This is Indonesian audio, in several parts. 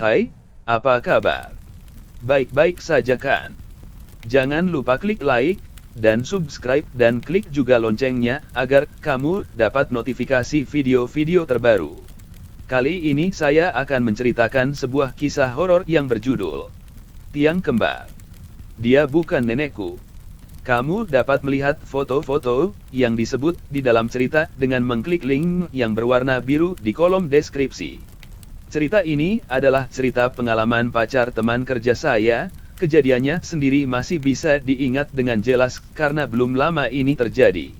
Hai, apa kabar? Baik-baik saja kan? Jangan lupa klik like, dan subscribe dan klik juga loncengnya, agar kamu dapat notifikasi video-video terbaru. Kali ini saya akan menceritakan sebuah kisah horor yang berjudul Tiang Kembar. Dia bukan nenekku. Kamu dapat melihat foto-foto yang disebut di dalam cerita dengan mengklik link yang berwarna biru di kolom deskripsi. Cerita ini adalah cerita pengalaman pacar teman kerja saya. Kejadiannya sendiri masih bisa diingat dengan jelas karena belum lama ini terjadi.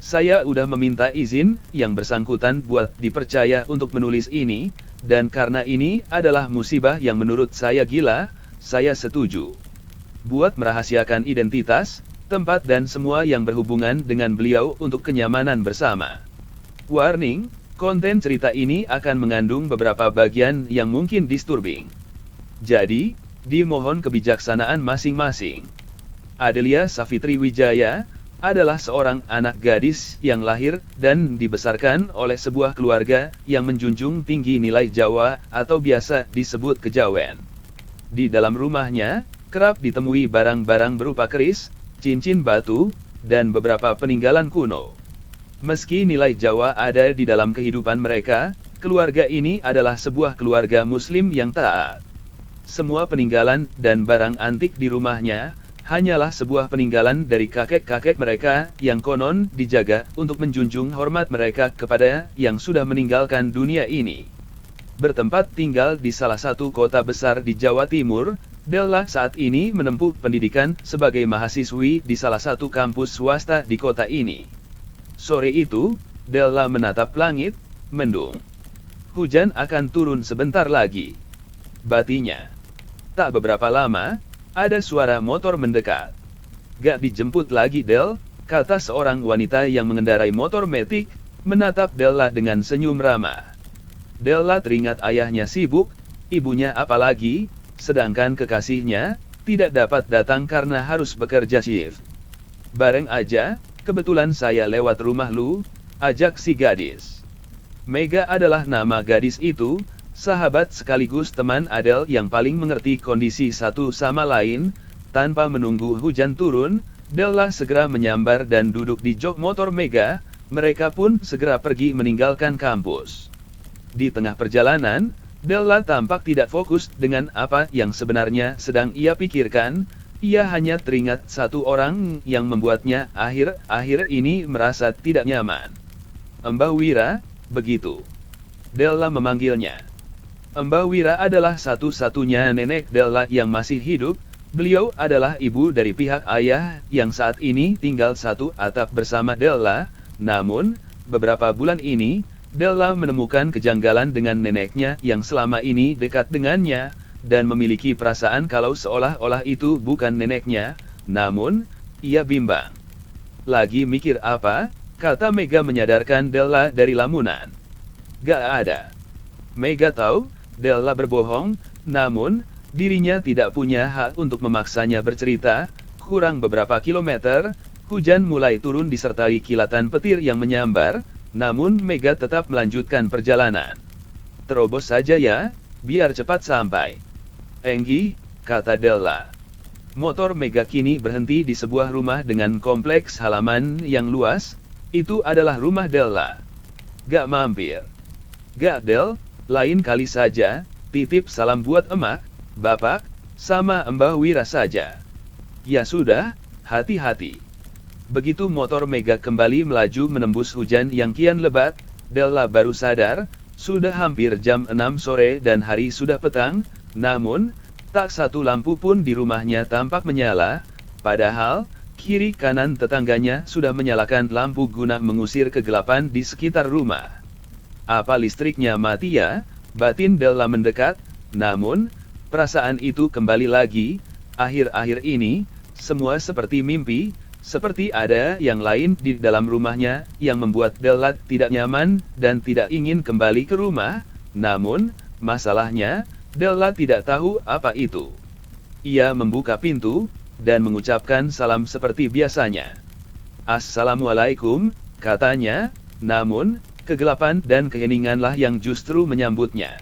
Saya udah meminta izin yang bersangkutan buat dipercaya untuk menulis ini, dan karena ini adalah musibah yang menurut saya gila, saya setuju buat merahasiakan identitas, tempat dan semua yang berhubungan dengan beliau untuk kenyamanan bersama. Warning, konten cerita ini akan mengandung beberapa bagian yang mungkin disturbing. Jadi, dimohon kebijaksanaan masing-masing. Adelia Savitri Wijaya adalah seorang anak gadis yang lahir dan dibesarkan oleh sebuah keluarga yang menjunjung tinggi nilai Jawa atau biasa disebut kejawen. Di dalam rumahnya, kerap ditemui barang-barang berupa keris, cincin batu, dan beberapa peninggalan kuno. Meski nilai Jawa ada di dalam kehidupan mereka, keluarga ini adalah sebuah keluarga Muslim yang taat. Semua peninggalan dan barang antik di rumahnya hanyalah sebuah peninggalan dari kakek-kakek mereka yang konon dijaga untuk menjunjung hormat mereka kepada yang sudah meninggalkan dunia ini. Bertempat tinggal di salah satu kota besar di Jawa Timur, Della saat ini menempuh pendidikan sebagai mahasiswi di salah satu kampus swasta di kota ini. Sore itu, Della menatap langit, mendung. Hujan akan turun sebentar lagi, batinya. Tak beberapa lama, ada suara motor mendekat. Gak dijemput lagi Del, kata seorang wanita yang mengendarai motor metik, menatap Della dengan senyum ramah. Della teringat ayahnya sibuk, ibunya apalagi, sedangkan kekasihnya tidak dapat datang karena harus bekerja shift. Bareng aja, kebetulan saya lewat rumah lu, ajak si gadis. Mega adalah nama gadis itu, sahabat sekaligus teman Adele yang paling mengerti kondisi satu sama lain. Tanpa menunggu hujan turun, Della segera menyambar dan duduk di jok motor Mega. Mereka pun segera pergi meninggalkan kampus. Di tengah perjalanan, Della tampak tidak fokus dengan apa yang sebenarnya sedang ia pikirkan. Ia hanya teringat satu orang yang membuatnya akhir-akhir ini merasa tidak nyaman. Mbah Wira, begitu Della memanggilnya. Mbah Wira adalah satu-satunya nenek Della yang masih hidup. Beliau adalah ibu dari pihak ayah yang saat ini tinggal satu atap bersama Della. Namun, beberapa bulan ini, Della menemukan kejanggalan dengan neneknya yang selama ini dekat dengannya, dan memiliki perasaan kalau seolah-olah itu bukan neneknya. Namun, ia bimbang. Lagi mikir apa? Kata Mega menyadarkan Della dari lamunan. Gak ada. Mega tahu Della berbohong, namun, dirinya tidak punya hak untuk memaksanya bercerita. Kurang beberapa kilometer, hujan mulai turun disertai kilatan petir yang menyambar, namun Mega tetap melanjutkan perjalanan. Terobos saja ya, biar cepat sampai. Enggi, kata Della. Motor Mega kini berhenti di sebuah rumah dengan kompleks halaman yang luas. Itu adalah rumah Della. Gak mampir. Gak Del, lain kali saja, titip salam buat emak, bapak, sama Mbah Wira saja. Ya sudah, hati-hati. Begitu motor Mega kembali melaju menembus hujan yang kian lebat, Della baru sadar, sudah hampir jam 6 sore dan hari sudah petang, namun, tak satu lampu pun di rumahnya tampak menyala, padahal, kiri kanan tetangganya sudah menyalakan lampu guna mengusir kegelapan di sekitar rumah. Apa listriknya mati ya? Batin Della mendekat, namun, perasaan itu kembali lagi, akhir-akhir ini, semua seperti mimpi, seperti ada yang lain di dalam rumahnya, yang membuat Della tidak nyaman, dan tidak ingin kembali ke rumah. Namun, masalahnya, Della tidak tahu apa itu. Ia membuka pintu, dan mengucapkan salam seperti biasanya. Assalamualaikum, katanya, namun, kegelapan dan keheninganlah yang justru menyambutnya.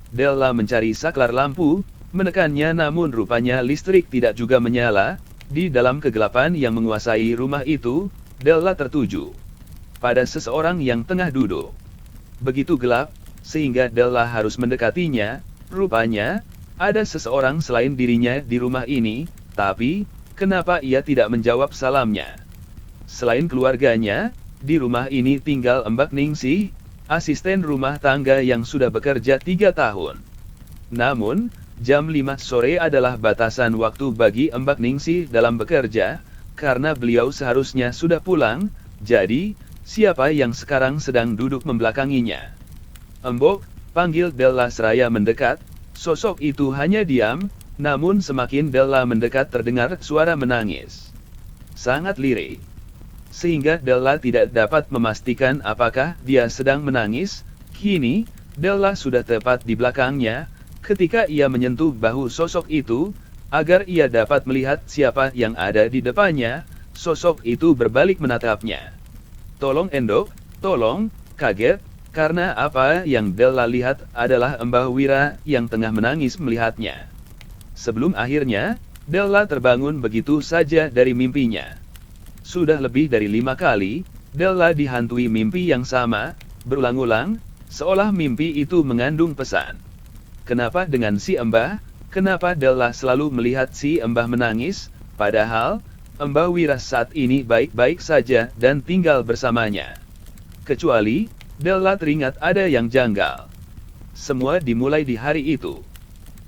Della mencari saklar lampu, menekannya namun rupanya listrik tidak juga menyala. Di dalam kegelapan yang menguasai rumah itu, Della tertuju pada seseorang yang tengah duduk. Begitu gelap, sehingga Della harus mendekatinya. Rupanya, ada seseorang selain dirinya di rumah ini, tapi, kenapa ia tidak menjawab salamnya? Selain keluarganya, di rumah ini tinggal Mbak Ningsih, asisten rumah tangga yang sudah bekerja 3 tahun. Namun, jam 5 sore adalah batasan waktu bagi Mbak Ningsih dalam bekerja, karena beliau seharusnya sudah pulang. Jadi, siapa yang sekarang sedang duduk membelakanginya? "Embok," panggil Della seraya mendekat. Sosok itu hanya diam, namun semakin Della mendekat terdengar suara menangis. Sangat lirih. Sehingga Della tidak dapat memastikan apakah dia sedang menangis. Kini, Della sudah tepat di belakangnya, ketika ia menyentuh bahu sosok itu, agar ia dapat melihat siapa yang ada di depannya. Sosok itu berbalik menatapnya. "Tolong Endok, tolong," kaget, karena apa yang Della lihat adalah Mbah Wira yang tengah menangis melihatnya. Sebelum akhirnya, Della terbangun begitu saja dari mimpinya. Sudah lebih dari 5 kali, Della dihantui mimpi yang sama, berulang-ulang, seolah mimpi itu mengandung pesan. Kenapa dengan si Mbah? Kenapa Della selalu melihat si Mbah menangis, padahal Mbah Wira saat ini baik-baik saja dan tinggal bersamanya? Kecuali, Della teringat ada yang janggal. Semua dimulai di hari itu.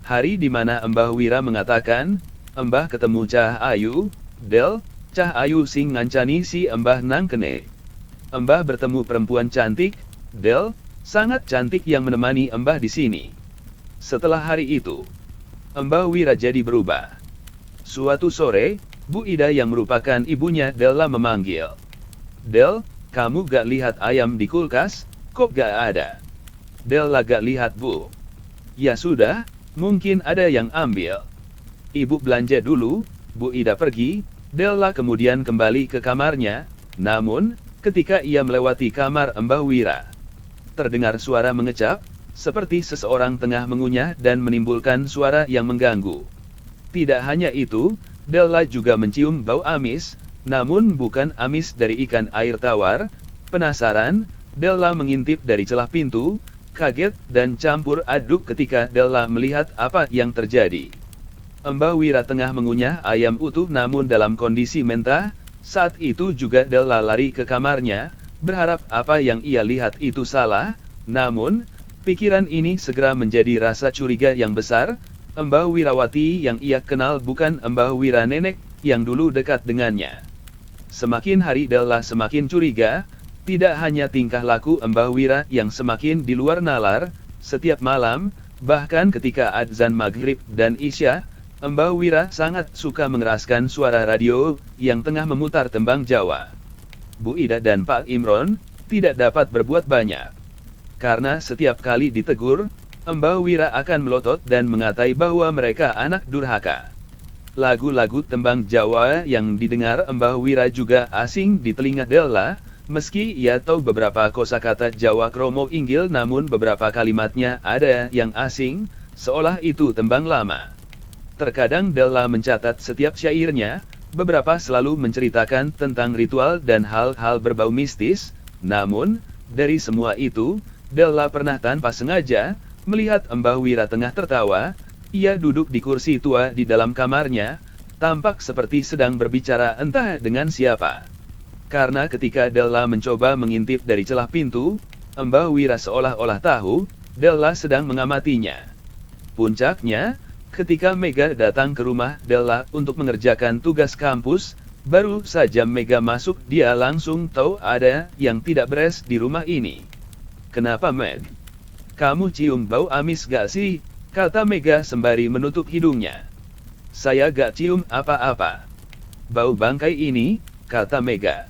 Hari di mana Mbah Wira mengatakan, "Mbah ketemu Cah Ayu, Del, Cah Ayu sing ngancani si Mbah nang kene." Mbah bertemu perempuan cantik, Del, sangat cantik yang menemani Mbah di sini. Setelah hari itu, Mbah Wira jadi berubah. Suatu sore, Bu Ida yang merupakan ibunya Della memanggil. "Del, kamu gak lihat ayam di kulkas? Kok gak ada?" Della gak lihat, Bu. "Ya sudah, mungkin ada yang ambil. Ibu belanja dulu." Bu Ida pergi. Della kemudian kembali ke kamarnya, namun, ketika ia melewati kamar Mbah Wira, terdengar suara mengecap, seperti seseorang tengah mengunyah dan menimbulkan suara yang mengganggu. Tidak hanya itu, Della juga mencium bau amis, namun bukan amis dari ikan air tawar. Penasaran, Della mengintip dari celah pintu, kaget dan campur aduk ketika Della melihat apa yang terjadi. Mbah Wira tengah mengunyah ayam utuh namun dalam kondisi mentah. Saat itu juga Della lari ke kamarnya, berharap apa yang ia lihat itu salah. Namun, pikiran ini segera menjadi rasa curiga yang besar. Mbah Wirawati yang ia kenal bukan Mbah Wira nenek yang dulu dekat dengannya. Semakin hari Della semakin curiga. Tidak hanya tingkah laku Mbah Wira yang semakin di luar nalar, setiap malam, bahkan ketika adzan maghrib dan isya, Mbah Wira sangat suka mengeraskan suara radio yang tengah memutar tembang Jawa. Bu Ida dan Pak Imron tidak dapat berbuat banyak. Karena setiap kali ditegur, Mbah Wira akan melotot dan mengatai bahwa mereka anak durhaka. Lagu-lagu tembang Jawa yang didengar Mbah Wira juga asing di telinga Della, meski ia tahu beberapa kosakata Jawa kromo inggil namun beberapa kalimatnya ada yang asing, seolah itu tembang lama. Terkadang Della mencatat setiap syairnya, beberapa selalu menceritakan tentang ritual dan hal-hal berbau mistis, namun, dari semua itu, Della pernah tanpa sengaja, melihat Mbah Wira tengah tertawa. Ia duduk di kursi tua di dalam kamarnya, tampak seperti sedang berbicara entah dengan siapa. Karena ketika Della mencoba mengintip dari celah pintu, Mbah Wira seolah-olah tahu, Della sedang mengamatinya. Puncaknya, ketika Mega datang ke rumah Della untuk mengerjakan tugas kampus, baru saja Mega masuk dia langsung tahu ada yang tidak beres di rumah ini. "Kenapa Meg? Kamu cium bau amis gak sih?" kata Mega sembari menutup hidungnya. "Saya gak cium apa-apa. Bau bangkai ini," kata Mega.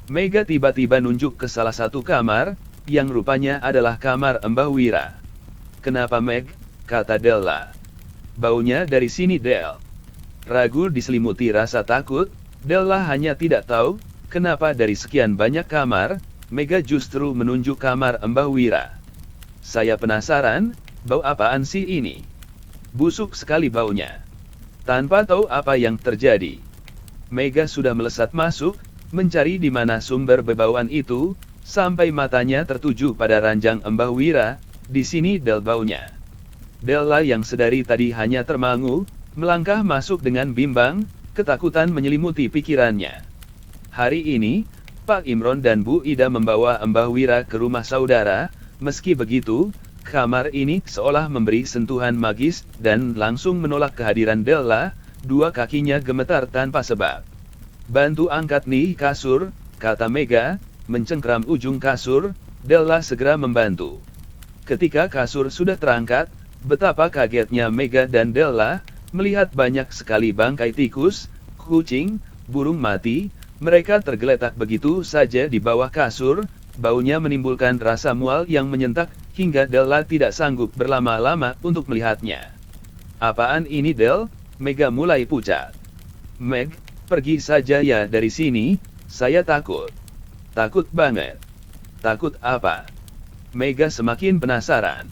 Mega tiba-tiba nunjuk ke salah satu kamar, yang rupanya adalah kamar Mbah Wira. "Kenapa Meg?" kata Della. "Baunya dari sini Del." Ragu diselimuti rasa takut, Della hanya tidak tahu, kenapa dari sekian banyak kamar, Mega justru menunjuk kamar Mbah Wira. "Saya penasaran, Bau apaan sih ini? Busuk sekali baunya. Tanpa tahu apa yang terjadi, Mega sudah melesat masuk, mencari di mana sumber bebauan itu, sampai matanya tertuju pada ranjang Mbah Wira. Di sini Del baunya. Della yang sedari tadi hanya termangu, melangkah masuk dengan bimbang, ketakutan menyelimuti pikirannya. Hari ini, Pak Imron dan Bu Ida membawa Mbah Wira ke rumah saudara. Meski begitu, kamar ini seolah memberi sentuhan magis dan langsung menolak kehadiran Della. Dua kakinya gemetar tanpa sebab. Bantu angkat nih kasur, kata Mega, mencengkram ujung kasur. Della segera membantu. Ketika kasur sudah terangkat, betapa kagetnya Mega dan Della melihat banyak sekali bangkai tikus, kucing, burung mati. Mereka tergeletak begitu saja di bawah kasur. Baunya menimbulkan rasa mual yang menyentak, hingga Della tidak sanggup berlama-lama untuk melihatnya. Apaan ini Del? Mega mulai pucat. Meg, pergi saja ya dari sini, saya takut. Takut banget. Takut apa? Mega semakin penasaran.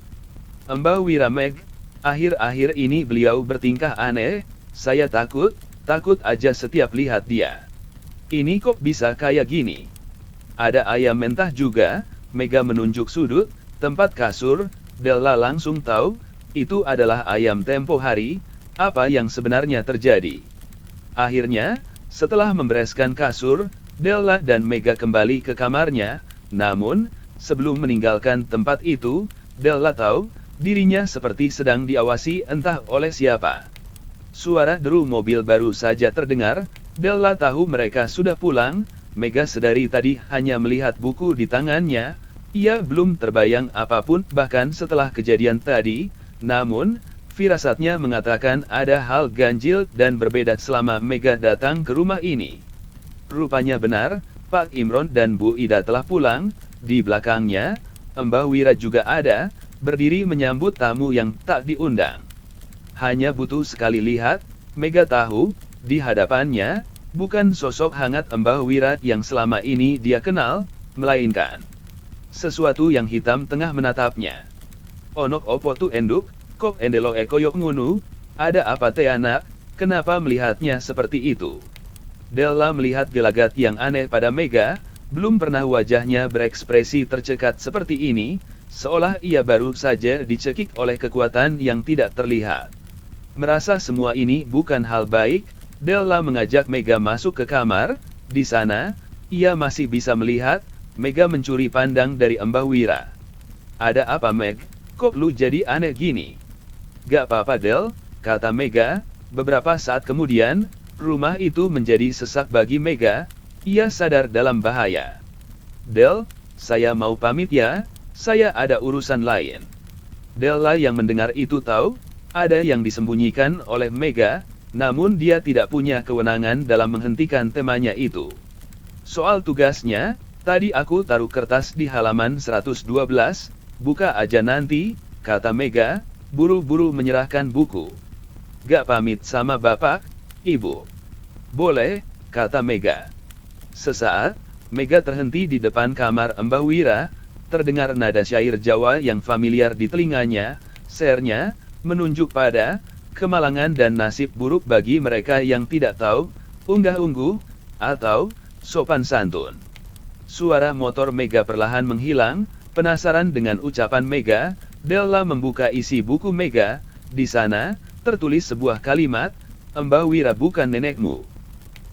Mbah Wira Meg, akhir-akhir ini beliau bertingkah aneh, saya takut aja setiap lihat dia. Ini kok bisa kayak gini? Ada ayam mentah juga. Mega menunjuk sudut tempat kasur. Della langsung tahu, itu adalah ayam tempo hari. Apa yang sebenarnya terjadi? Akhirnya, setelah membereskan kasur, Della dan Mega kembali ke kamarnya. Namun, sebelum meninggalkan tempat itu, Della tahu, dirinya seperti sedang diawasi entah oleh siapa. Suara deru mobil baru saja terdengar. Della tahu mereka sudah pulang. Mega sedari tadi hanya melihat buku di tangannya. Ia belum terbayang apapun bahkan setelah kejadian tadi. Namun, firasatnya mengatakan ada hal ganjil dan berbeda selama Mega datang ke rumah ini. Rupanya benar, Pak Imron dan Bu Ida telah pulang. Di belakangnya, Mbah Wira juga ada, berdiri menyambut tamu yang tak diundang. Hanya butuh sekali lihat, Mega tahu, di hadapannya, bukan sosok hangat Mbah Wira yang selama ini dia kenal, melainkan sesuatu yang hitam tengah menatapnya. Onok opo tu enduk, kok endelo ekoyok ngunu, ada apa teh anak, kenapa melihatnya seperti itu? Della melihat gelagat yang aneh pada Mega, belum pernah wajahnya berekspresi tercekat seperti ini, seolah ia baru saja dicekik oleh kekuatan yang tidak terlihat. Merasa semua ini bukan hal baik, Della mengajak Mega masuk ke kamar. Di sana, ia masih bisa melihat, Mega mencuri pandang dari Mbah Wira. Ada apa Meg? Kok lu jadi aneh gini? Gak apa-apa Del, kata Mega. Beberapa saat kemudian, rumah itu menjadi sesak bagi Mega. Ia sadar dalam bahaya. Del, saya mau pamit ya, saya ada urusan lain. Della yang mendengar itu tahu, ada yang disembunyikan oleh Mega. Namun dia tidak punya kewenangan dalam menghentikan temanya itu. Soal tugasnya, tadi aku taruh kertas di halaman 112, buka aja nanti, kata Mega, buru-buru menyerahkan buku. Gak pamit sama bapak, ibu? Boleh, kata Mega. Sesaat, Mega terhenti di depan kamar Mbah Wira, terdengar nada syair Jawa yang familiar di telinganya, sernya, menunjuk pada kemalangan dan nasib buruk bagi mereka yang tidak tahu, unggah-ungguh, atau sopan santun. Suara motor Mega perlahan menghilang. Penasaran dengan ucapan Mega, Della membuka isi buku Mega. Di sana, tertulis sebuah kalimat, Mbah Wira bukan nenekmu.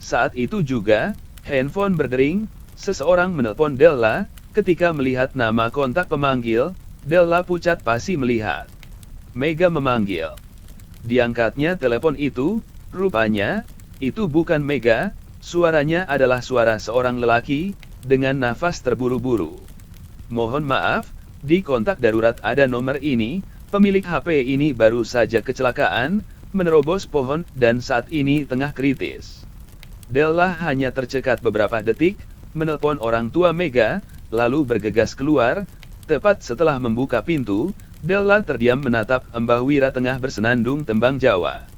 Saat itu juga, handphone berdering, seseorang menelpon Della. Ketika melihat nama kontak pemanggil, Della pucat pasi melihat Mega memanggil. Diangkatnya telepon itu, rupanya, itu bukan Mega, suaranya adalah suara seorang lelaki, dengan nafas terburu-buru. Mohon maaf, di kontak darurat ada nomor ini, pemilik HP ini baru saja kecelakaan, menerobos pohon, dan saat ini tengah kritis. Della hanya tercekat beberapa detik, menelpon orang tua Mega, lalu bergegas keluar. Tepat setelah membuka pintu, Della terdiam menatap Mbah Wira tengah bersenandung tembang Jawa.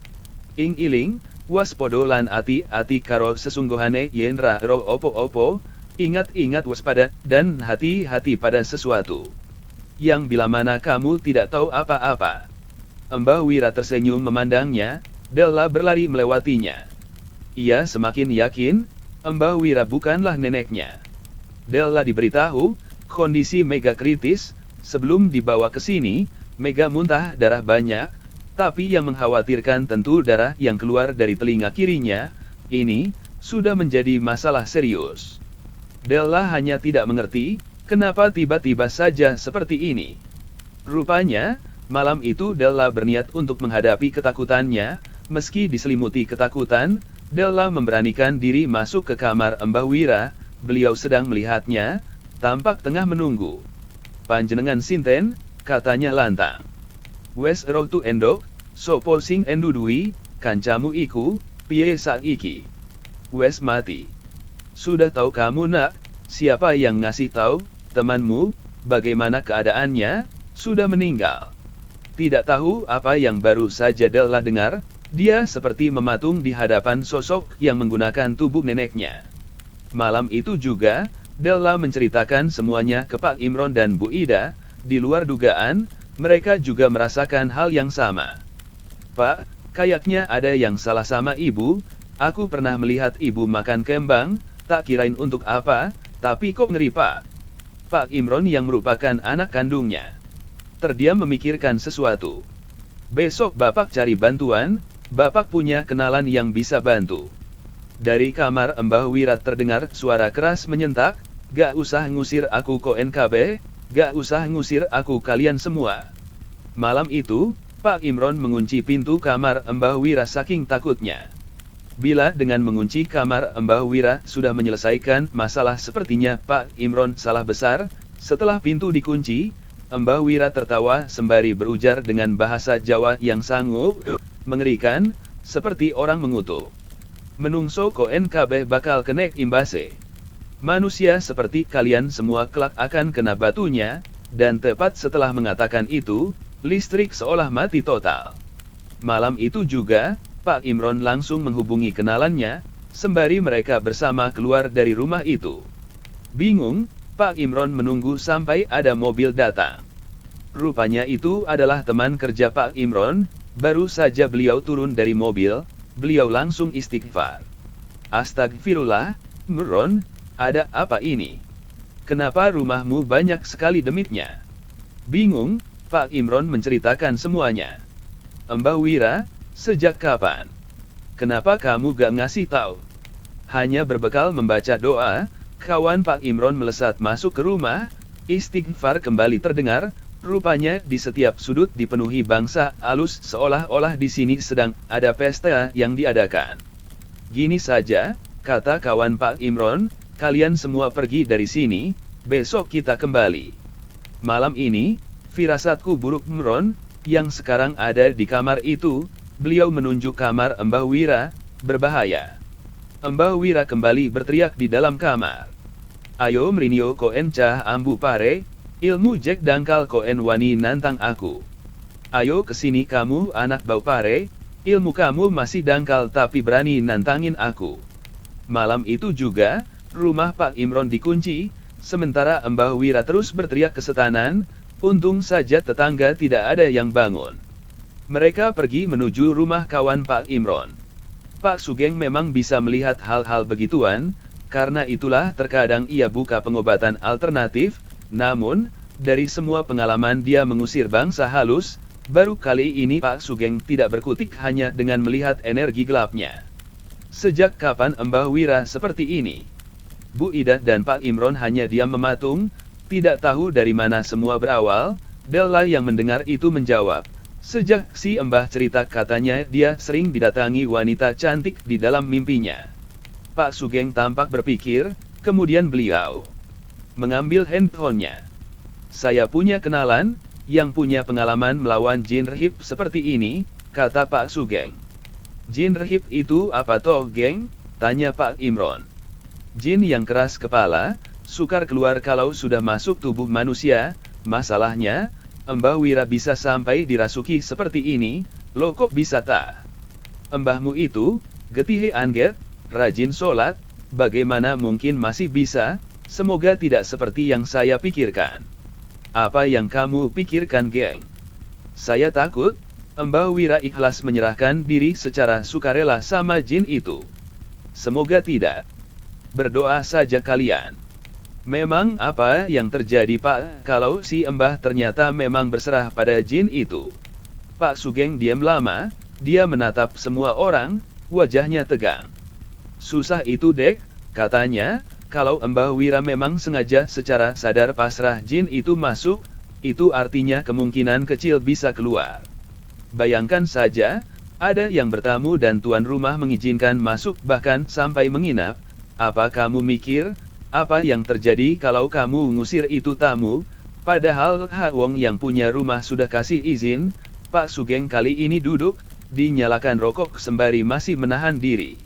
Ing iling, waspodo lan ati-ati karo sesungguhane yen ra ro opo-opo, ingat-ingat waspada, dan hati-hati pada sesuatu. yang bila mana kamu tidak tahu apa-apa. Mbah Wira tersenyum memandangnya, Della berlari melewatinya. Ia semakin yakin, Mbah Wira bukanlah neneknya. Della diberitahu, kondisi Mega kritis, sebelum dibawa ke sini, Mega muntah darah banyak, tapi yang mengkhawatirkan tentu darah yang keluar dari telinga kirinya, ini, sudah menjadi masalah serius. Della hanya tidak mengerti, kenapa tiba-tiba saja seperti ini. Rupanya, malam itu Della berniat untuk menghadapi ketakutannya, meski diselimuti ketakutan, Della memberanikan diri masuk ke kamar Mbah Wira, beliau sedang melihatnya, tampak tengah menunggu. Panjenengan sinten, katanya lantang. Wes rotu endok, sopo sing endudui, kancamu iku, piye saiki? Wes mati. Sudah tahu kamu nak, siapa yang ngasih tahu, temanmu, bagaimana keadaannya, sudah meninggal. Tidak tahu apa yang baru saja Della dengar, dia seperti mematung di hadapan sosok yang menggunakan tubuh neneknya. Malam itu juga, Della menceritakan semuanya ke Pak Imron dan Bu Ida, di luar dugaan, mereka juga merasakan hal yang sama. Pak, kayaknya ada yang salah sama ibu, aku pernah melihat ibu makan kembang, tak kirain untuk apa, tapi kok ngeri Pak. Pak Imron yang merupakan anak kandungnya terdiam memikirkan sesuatu. Besok Bapak cari bantuan, Bapak punya kenalan yang bisa bantu. Dari kamar Mbah Wira terdengar suara keras menyentak, gak usah ngusir aku ko NKB, gak usah ngusir aku kalian semua. Malam itu, Pak Imron mengunci pintu kamar Mbah Wira saking takutnya. Bila dengan mengunci kamar Mbah Wira sudah menyelesaikan masalah sepertinya Pak Imron salah besar, setelah pintu dikunci, Mbah Wira tertawa sembari berujar dengan bahasa Jawa yang sanggup, mengerikan, seperti orang mengutuk. Menungso ko NKB bakal kenek imbase. Manusia seperti kalian semua kelak akan kena batunya, dan tepat setelah mengatakan itu, listrik seolah mati total. Malam itu juga, Pak Imron langsung menghubungi kenalannya, sembari mereka bersama keluar dari rumah itu. Bingung, Pak Imron menunggu sampai ada mobil datang. Rupanya itu adalah teman kerja Pak Imron, baru saja beliau turun dari mobil, beliau langsung istighfar. Astagfirullah, Imron, ada apa ini? Kenapa rumahmu banyak sekali demitnya? Bingung, Pak Imron menceritakan semuanya. Mbah Wira, sejak kapan? Kenapa kamu gak ngasih tahu? Hanya berbekal membaca doa, kawan Pak Imron melesat masuk ke rumah, istighfar kembali terdengar, rupanya di setiap sudut dipenuhi bangsa alus seolah-olah di sini sedang ada pesta yang diadakan. Gini saja, kata kawan Pak Imron, kalian semua pergi dari sini, besok kita kembali. Malam ini, firasatku buruk Imron, yang sekarang ada di kamar itu, beliau menunjuk kamar Mbah Wira, berbahaya. Mbah Wira kembali berteriak di dalam kamar. Ayo merinio koen cah ambu pare, ilmu Jack dangkal koen wani nantang aku. Ayo kesini kamu anak bau pare, ilmu kamu masih dangkal tapi berani nantangin aku. Malam itu juga, rumah Pak Imron dikunci, sementara Mbah Wira terus berteriak kesetanan, untung saja tetangga tidak ada yang bangun. Mereka pergi menuju rumah kawan Pak Imron. Pak Sugeng memang bisa melihat hal-hal begituan, karena itulah terkadang ia buka pengobatan alternatif, namun, dari semua pengalaman dia mengusir bangsa halus, baru kali ini Pak Sugeng tidak berkutik hanya dengan melihat energi gelapnya. Sejak kapan Mbah Wira seperti ini? Bu Ida dan Pak Imron hanya diam mematung, tidak tahu dari mana semua berawal. Della yang mendengar itu menjawab, sejak si Mbah cerita katanya dia sering didatangi wanita cantik di dalam mimpinya. Pak Sugeng tampak berpikir, kemudian beliau mengambil handphonenya. Saya punya kenalan, yang punya pengalaman melawan jin rahib seperti ini, kata Pak Sugeng. Jin rahib itu apa toh geng? Tanya Pak Imron. Jin yang keras kepala, sukar keluar kalau sudah masuk tubuh manusia, masalahnya, Mbah Wira bisa sampai dirasuki seperti ini, lo kok bisa tak? Mbahmu itu, getihe angget, rajin sholat, bagaimana mungkin masih bisa, semoga tidak seperti yang saya pikirkan. Apa yang kamu pikirkan, geng? Saya takut, Mbah Wira ikhlas menyerahkan diri secara sukarela sama jin itu. Semoga tidak. Berdoa saja kalian. Memang apa yang terjadi, Pak, kalau si Mbah ternyata memang berserah pada jin itu? Pak Sugeng diam lama, dia menatap semua orang, wajahnya tegang. Susah itu, Dek, katanya. Kalau Mbah Wira memang sengaja secara sadar pasrah jin itu masuk, itu artinya kemungkinan kecil bisa keluar. Bayangkan saja, ada yang bertamu dan tuan rumah mengizinkan masuk bahkan sampai menginap. Apa kamu mikir, apa yang terjadi kalau kamu ngusir itu tamu? Padahal Hawong yang punya rumah sudah kasih izin. Pak Sugeng kali ini duduk, dinyalakan rokok sembari masih menahan diri.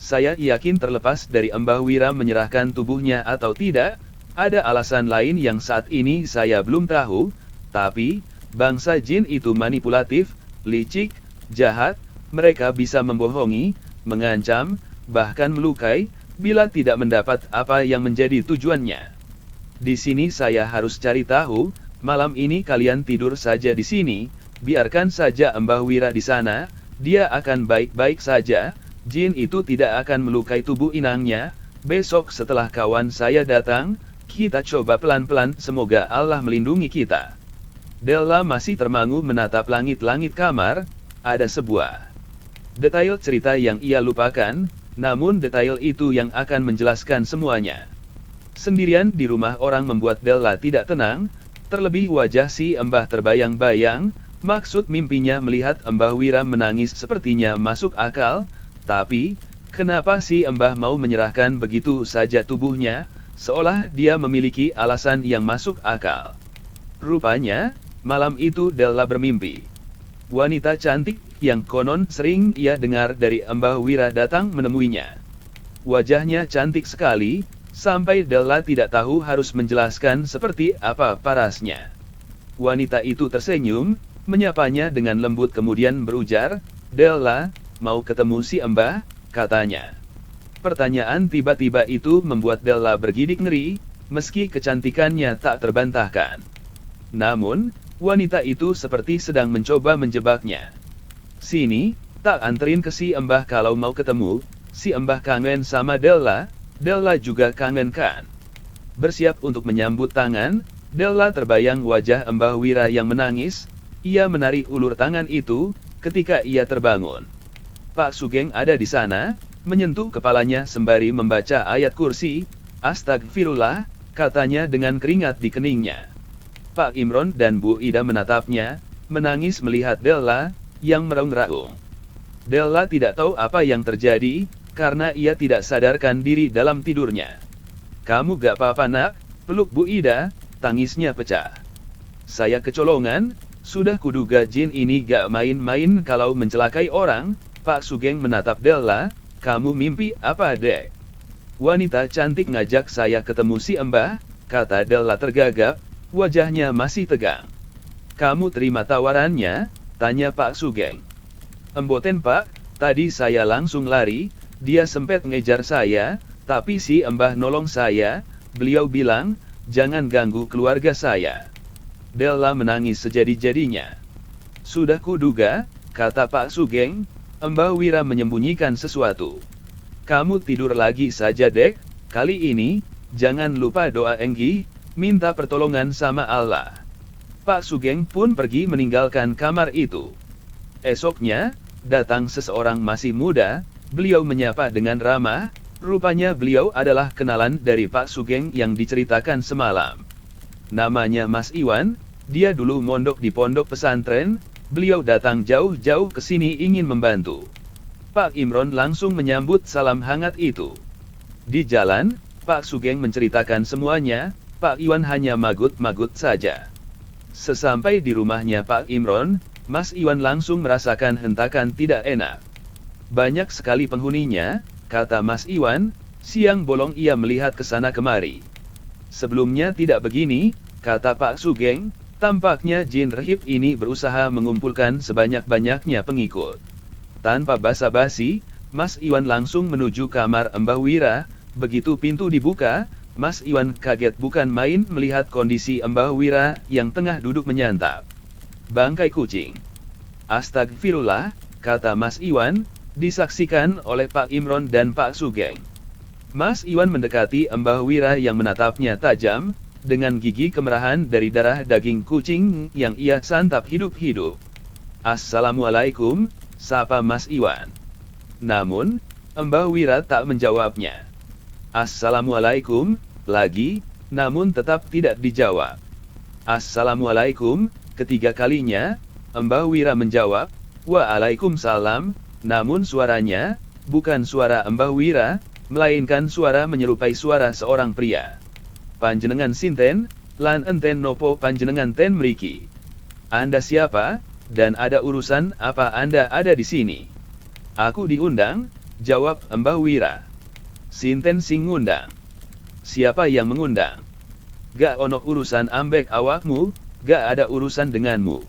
Saya yakin terlepas dari Mbah Wira menyerahkan tubuhnya atau tidak, ada alasan lain yang saat ini saya belum tahu, tapi, bangsa jin itu manipulatif, licik, jahat, mereka bisa membohongi, mengancam, bahkan melukai, bila tidak mendapat apa yang menjadi tujuannya. Di sini saya harus cari tahu, malam ini kalian tidur saja di sini, biarkan saja Mbah Wira di sana, dia akan baik-baik saja. Jin itu tidak akan melukai tubuh inangnya. Besok setelah kawan saya datang, kita coba pelan-pelan, semoga Allah melindungi kita. Della masih termangu menatap langit-langit kamar. Ada sebuah detail cerita yang ia lupakan, namun detail itu yang akan menjelaskan semuanya. Sendirian di rumah orang membuat Della tidak tenang, terlebih wajah si Mbah terbayang-bayang. Maksud mimpinya melihat Mbah Wira menangis sepertinya masuk akal. Tapi, kenapa si Mbah mau menyerahkan begitu saja tubuhnya, seolah dia memiliki alasan yang masuk akal. Rupanya, malam itu Della bermimpi. Wanita cantik, yang konon sering ia dengar dari Mbah Wira datang menemuinya. Wajahnya cantik sekali, sampai Della tidak tahu harus menjelaskan seperti apa parasnya. Wanita itu tersenyum, menyapanya dengan lembut kemudian berujar, "Della, mau ketemu si Mbah?" katanya. Pertanyaan tiba-tiba itu membuat Della bergidik ngeri, meski kecantikannya tak terbantahkan. Namun, wanita itu seperti sedang mencoba menjebaknya. "Sini, tak anterin ke si Mbah kalau mau ketemu, si Mbah kangen sama Della, Della juga kangen kan?" Bersiap untuk menyambut tangan, Della terbayang wajah Mbah Wira yang menangis, ia menarik ulur tangan itu, ketika ia terbangun. Pak Sugeng ada di sana, menyentuh kepalanya sembari membaca ayat kursi. "Astagfirullah," katanya dengan keringat di keningnya. Pak Imron dan Bu Ida menatapnya, menangis melihat Della, yang meraung-raung. Della tidak tahu apa yang terjadi, karena ia tidak sadarkan diri dalam tidurnya. "Kamu gak apa-apa nak?" peluk Bu Ida, tangisnya pecah. "Saya kecolongan, sudah kuduga jin ini gak main-main kalau mencelakai orang." Pak Sugeng menatap Della, "Kamu mimpi apa, Dek?" "Wanita cantik ngajak saya ketemu si Mbah," kata Della tergagap, wajahnya masih tegang. "Kamu terima tawarannya?" tanya Pak Sugeng. "Emboten Pak, tadi saya langsung lari, dia sempet ngejar saya, tapi si Mbah nolong saya, beliau bilang, jangan ganggu keluarga saya." Della menangis sejadi-jadinya. "Sudah kuduga," kata Pak Sugeng, "Mbah Wira menyembunyikan sesuatu. Kamu tidur lagi saja, Dek, kali ini, jangan lupa doa enggi, minta pertolongan sama Allah." Pak Sugeng pun pergi meninggalkan kamar itu. Esoknya, datang seseorang masih muda, beliau menyapa dengan ramah, rupanya beliau adalah kenalan dari Pak Sugeng yang diceritakan semalam. Namanya Mas Iwan, dia dulu mondok di pondok pesantren. Beliau datang jauh-jauh ke sini ingin membantu. Pak Imron langsung menyambut salam hangat itu. Di jalan, Pak Sugeng menceritakan semuanya, Pak Iwan hanya magut-magut saja. Sesampai di rumahnya Pak Imron, Mas Iwan langsung merasakan hentakan tidak enak. "Banyak sekali penghuninya," kata Mas Iwan, siang bolong ia melihat ke sana kemari. "Sebelumnya tidak begini," kata Pak Sugeng. "Tampaknya jin rahib ini berusaha mengumpulkan sebanyak-banyaknya pengikut." Tanpa basa-basi, Mas Iwan langsung menuju kamar Mbah Wira. Begitu pintu dibuka, Mas Iwan kaget bukan main melihat kondisi Mbah Wira yang tengah duduk menyantap bangkai kucing. Astagfirullah, kata Mas Iwan, disaksikan oleh Pak Imron dan Pak Sugeng. Mas Iwan mendekati Mbah Wira yang menatapnya tajam, dengan gigi kemerahan dari darah daging kucing yang ia santap hidup-hidup. Assalamualaikum, sapa Mas Iwan. Namun, Mbah Wira tak menjawabnya. Assalamualaikum, lagi, namun tetap tidak dijawab. Assalamualaikum, ketiga kalinya, Mbah Wira menjawab, Waalaikumsalam, namun suaranya, bukan suara Mbah Wira, melainkan suara menyerupai suara seorang pria. Panjenengan sinten, lan enten nopo panjenengan ten mriki. Anda siapa, dan ada urusan apa Anda ada di sini? Aku diundang, jawab Mbah Wira. Sinten sing ngundang? Siapa yang mengundang? Gak ono urusan ambek awakmu, gak ada urusan denganmu.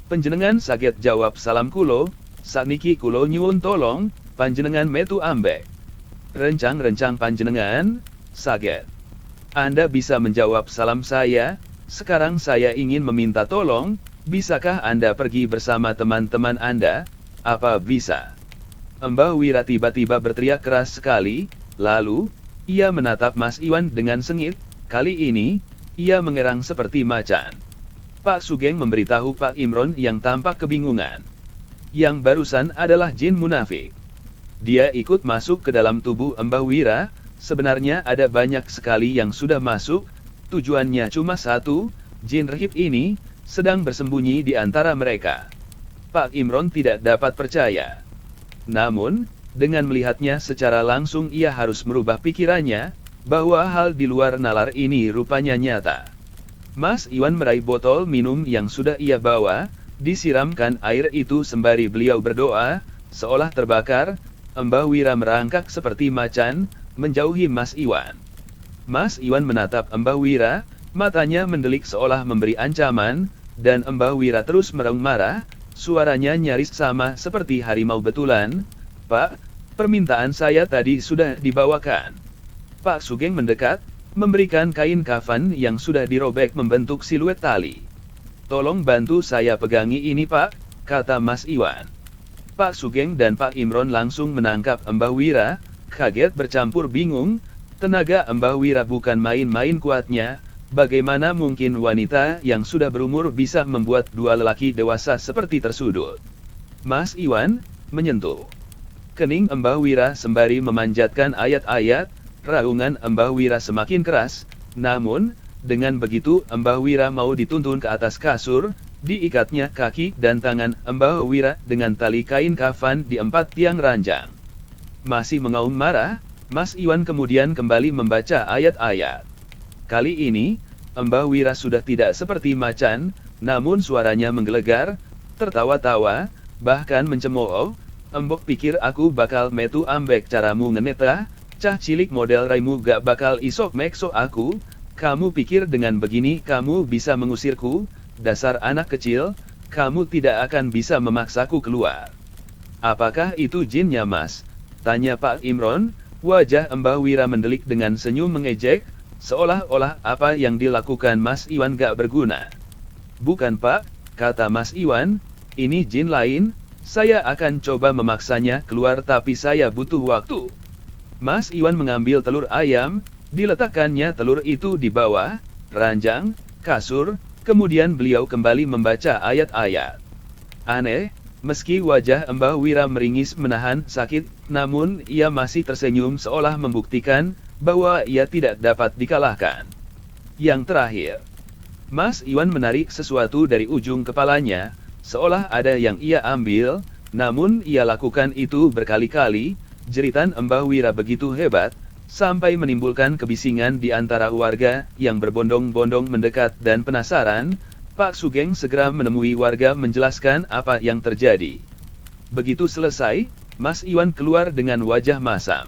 Panjenengan saged jawab salam kulo, sakniki kulo nyuwun tolong, panjenengan metu ambek. Rencang-rencang panjenengan, saged. Anda bisa menjawab salam saya, sekarang saya ingin meminta tolong, bisakah Anda pergi bersama teman-teman Anda? Apa bisa? Mbah Wira tiba-tiba berteriak keras sekali, lalu, ia menatap Mas Iwan dengan sengit, kali ini, ia mengerang seperti macan. Pak Sugeng memberitahu Pak Imron yang tampak kebingungan. Yang barusan adalah jin munafik. Dia ikut masuk ke dalam tubuh Mbah Wira, sebenarnya ada banyak sekali yang sudah masuk, tujuannya cuma satu, jin rahib ini, sedang bersembunyi di antara mereka. Pak Imron tidak dapat percaya. Namun, dengan melihatnya secara langsung ia harus merubah pikirannya, bahwa hal di luar nalar ini rupanya nyata. Mas Iwan meraih botol minum yang sudah ia bawa, disiramkan air itu sembari beliau berdoa, seolah terbakar, Mbah Wira merangkak seperti macan, menjauhi Mas Iwan. Mas Iwan menatap Mbah Wira, matanya mendelik seolah memberi ancaman, dan Mbah Wira terus meraung marah, suaranya nyaris sama seperti harimau betulan. Pak, permintaan saya tadi sudah dibawakan. Pak Sugeng mendekat, memberikan kain kafan yang sudah dirobek membentuk siluet tali. Tolong bantu saya pegangi ini Pak, kata Mas Iwan. Pak Sugeng dan Pak Imron langsung menangkap Mbah Wira, kaget bercampur bingung, tenaga Mbah Wira bukan main-main kuatnya, bagaimana mungkin wanita yang sudah berumur bisa membuat dua lelaki dewasa seperti tersudut. Mas Iwan, menyentuh kening Mbah Wira sembari memanjatkan ayat-ayat, raungan Mbah Wira semakin keras, namun, dengan begitu Mbah Wira mau dituntun ke atas kasur, diikatnya kaki dan tangan Mbah Wira dengan tali kain kafan di 4 tiang ranjang. Masih mengaum marah, Mas Iwan kemudian kembali membaca ayat-ayat. Kali ini, Mbah Wira sudah tidak seperti macan, namun suaranya menggelegar, tertawa-tawa, bahkan mencemooh, embok pikir aku bakal metu ambek caramu ngeneta, cah cilik model raimu gak bakal isok mekso aku, kamu pikir dengan begini kamu bisa mengusirku, dasar anak kecil, kamu tidak akan bisa memaksaku keluar. Apakah itu jinnya Mas? Tanya Pak Imron, wajah Mbah Wira mendelik dengan senyum mengejek, seolah-olah apa yang dilakukan Mas Iwan gak berguna. Bukan Pak, kata Mas Iwan, ini jin lain, saya akan coba memaksanya keluar tapi saya butuh waktu. Mas Iwan mengambil telur ayam, diletakkannya telur itu di bawah ranjang kasur, kemudian beliau kembali membaca ayat-ayat. Aneh, meski wajah Mbah Wira meringis menahan sakit, namun ia masih tersenyum seolah membuktikan bahwa ia tidak dapat dikalahkan. Yang terakhir, Mas Iwan menarik sesuatu dari ujung kepalanya, seolah ada yang ia ambil, namun ia lakukan itu berkali-kali, jeritan Mbah Wira begitu hebat, sampai menimbulkan kebisingan di antara warga yang berbondong-bondong mendekat dan penasaran. Pak Sugeng segera menemui warga menjelaskan apa yang terjadi. Begitu selesai, Mas Iwan keluar dengan wajah masam.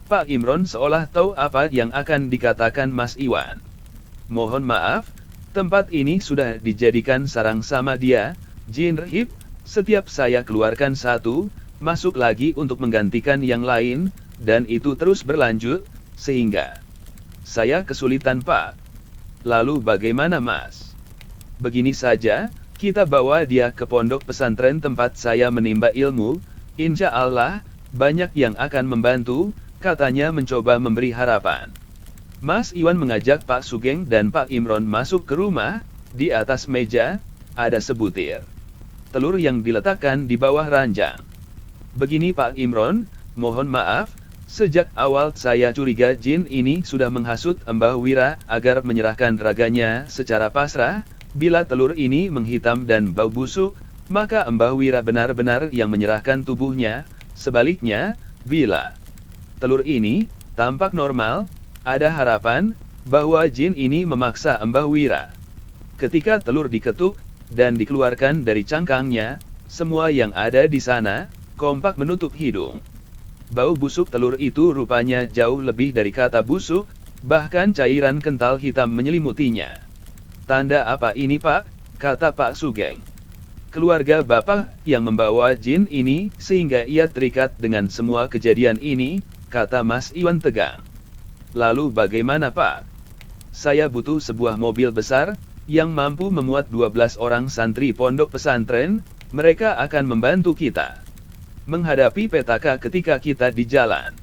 Pak Imron seolah tahu apa yang akan dikatakan Mas Iwan. Mohon maaf, tempat ini sudah dijadikan sarang sama dia, jin rahib, setiap saya keluarkan satu, masuk lagi untuk menggantikan yang lain, dan itu terus berlanjut, sehingga Saya kesulitan Pak. Lalu bagaimana Mas? Begini saja, kita bawa dia ke pondok pesantren tempat saya menimba ilmu, insya Allah, banyak yang akan membantu, katanya mencoba memberi harapan. Mas Iwan mengajak Pak Sugeng dan Pak Imron masuk ke rumah. Di atas meja, ada sebutir telur yang diletakkan di bawah ranjang. Begini Pak Imron, mohon maaf, sejak awal saya curiga jin ini sudah menghasut Mbah Wira agar menyerahkan raganya secara pasrah. Bila telur ini menghitam dan bau busuk, maka Mbah Wira benar-benar yang menyerahkan tubuhnya. Sebaliknya, bila telur ini tampak normal, ada harapan bahwa jin ini memaksa Mbah Wira. Ketika telur diketuk dan dikeluarkan dari cangkangnya, semua yang ada di sana kompak menutup hidung. Bau busuk telur itu rupanya jauh lebih dari kata busuk, bahkan cairan kental hitam menyelimutinya. Tanda apa ini Pak? Kata Pak Sugeng. Keluarga Bapak yang membawa jin ini sehingga ia terikat dengan semua kejadian ini, kata Mas Iwan tegang. Lalu bagaimana Pak? Saya butuh sebuah mobil besar, yang mampu memuat 12 orang santri pondok pesantren, mereka akan membantu kita menghadapi petaka ketika kita di jalan.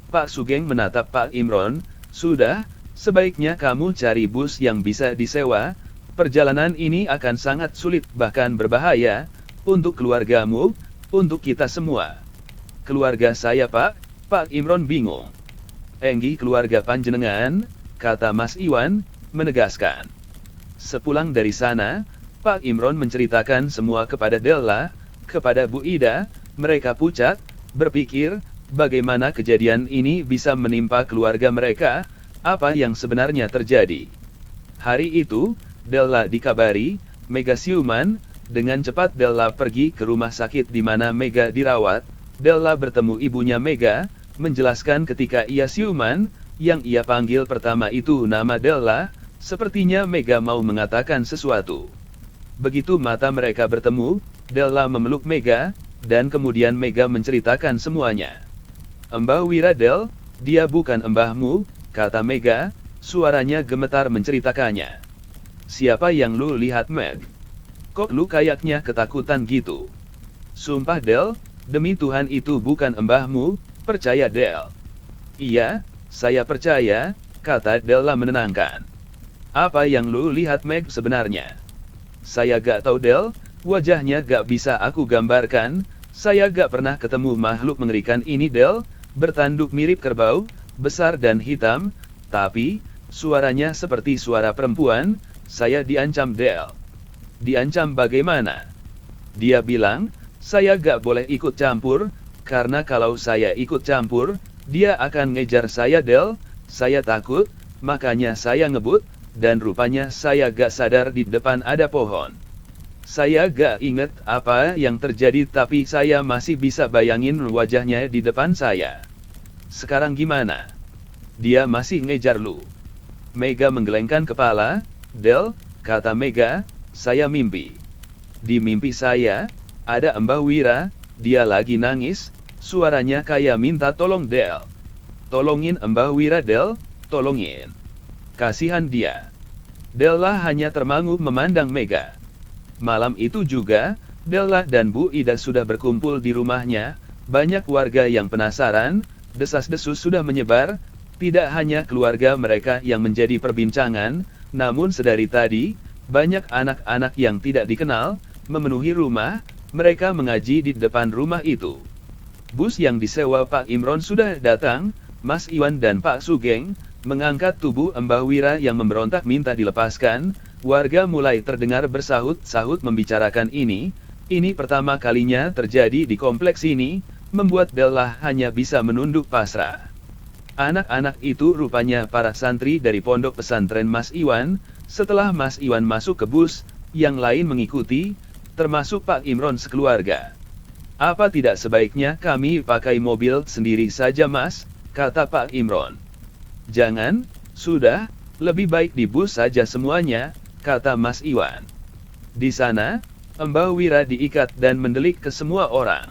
Pak Sugeng menatap Pak Imron, sudah, sebaiknya kamu cari bus yang bisa disewa, perjalanan ini akan sangat sulit bahkan berbahaya, untuk keluargamu, untuk kita semua. Keluarga saya Pak Imron bingung. Enggi keluarga panjenengan, kata Mas Iwan, menegaskan. Sepulang dari sana, Pak Imron menceritakan semua kepada Della, kepada Bu Ida, mereka pucat, berpikir, bagaimana kejadian ini bisa menimpa keluarga mereka, apa yang sebenarnya terjadi. Hari itu, Della dikabari, Mega siuman, dengan cepat Della pergi ke rumah sakit di mana Mega dirawat. Della bertemu ibunya Mega, menjelaskan ketika ia siuman, yang ia panggil pertama itu nama Della. Sepertinya Mega mau mengatakan sesuatu. Begitu mata mereka bertemu, Della memeluk Mega, dan kemudian Mega menceritakan semuanya. Mbah Wira Del, dia bukan mbahmu, kata Mega, suaranya gemetar menceritakannya. Siapa yang lu lihat Meg? Kok lu kayaknya ketakutan gitu? Sumpah Del, demi Tuhan itu bukan mbahmu, percaya Del. Iya, saya percaya, kata Della menenangkan. Apa yang lu lihat Meg sebenarnya? Saya gak tahu Del, wajahnya gak bisa aku gambarkan, saya gak pernah ketemu makhluk mengerikan ini Del, bertanduk mirip kerbau, besar dan hitam, tapi, suaranya seperti suara perempuan, saya diancam Del. Diancam bagaimana? Dia bilang, saya gak boleh ikut campur, karena kalau saya ikut campur, dia akan ngejar saya Del, saya takut, makanya saya ngebut, dan rupanya saya gak sadar di depan ada pohon. Saya gak inget apa yang terjadi tapi saya masih bisa bayangin wajahnya di depan saya. Sekarang gimana? Dia masih ngejar lu. Mega menggelengkan kepala, Del, kata Mega, saya mimpi. Di mimpi saya, ada Mbah Wira, dia lagi nangis, suaranya kayak minta tolong Del. Tolongin Mbah Wira Del, tolongin. Kasihan dia. Della hanya termangu memandang Mega. Malam itu juga, Della dan Bu Ida sudah berkumpul di rumahnya, banyak warga yang penasaran, desas-desus sudah menyebar, tidak hanya keluarga mereka yang menjadi perbincangan, namun sedari tadi, banyak anak-anak yang tidak dikenal, memenuhi rumah, mereka mengaji di depan rumah itu. Bus yang disewa Pak Imron sudah datang, Mas Iwan dan Pak Sugeng, mengangkat tubuh Mbah Wira yang memberontak minta dilepaskan, warga mulai terdengar bersahut-sahut membicarakan ini pertama kalinya terjadi di kompleks ini, membuat Della hanya bisa menunduk pasrah. Anak-anak itu rupanya para santri dari pondok pesantren Mas Iwan, setelah Mas Iwan masuk ke bus, yang lain mengikuti, termasuk Pak Imron sekeluarga. Apa tidak sebaiknya kami pakai mobil sendiri saja Mas, kata Pak Imron. Jangan, sudah, lebih baik di bus saja semuanya, kata Mas Iwan. Di sana, Mbah Wira diikat dan mendelik ke semua orang.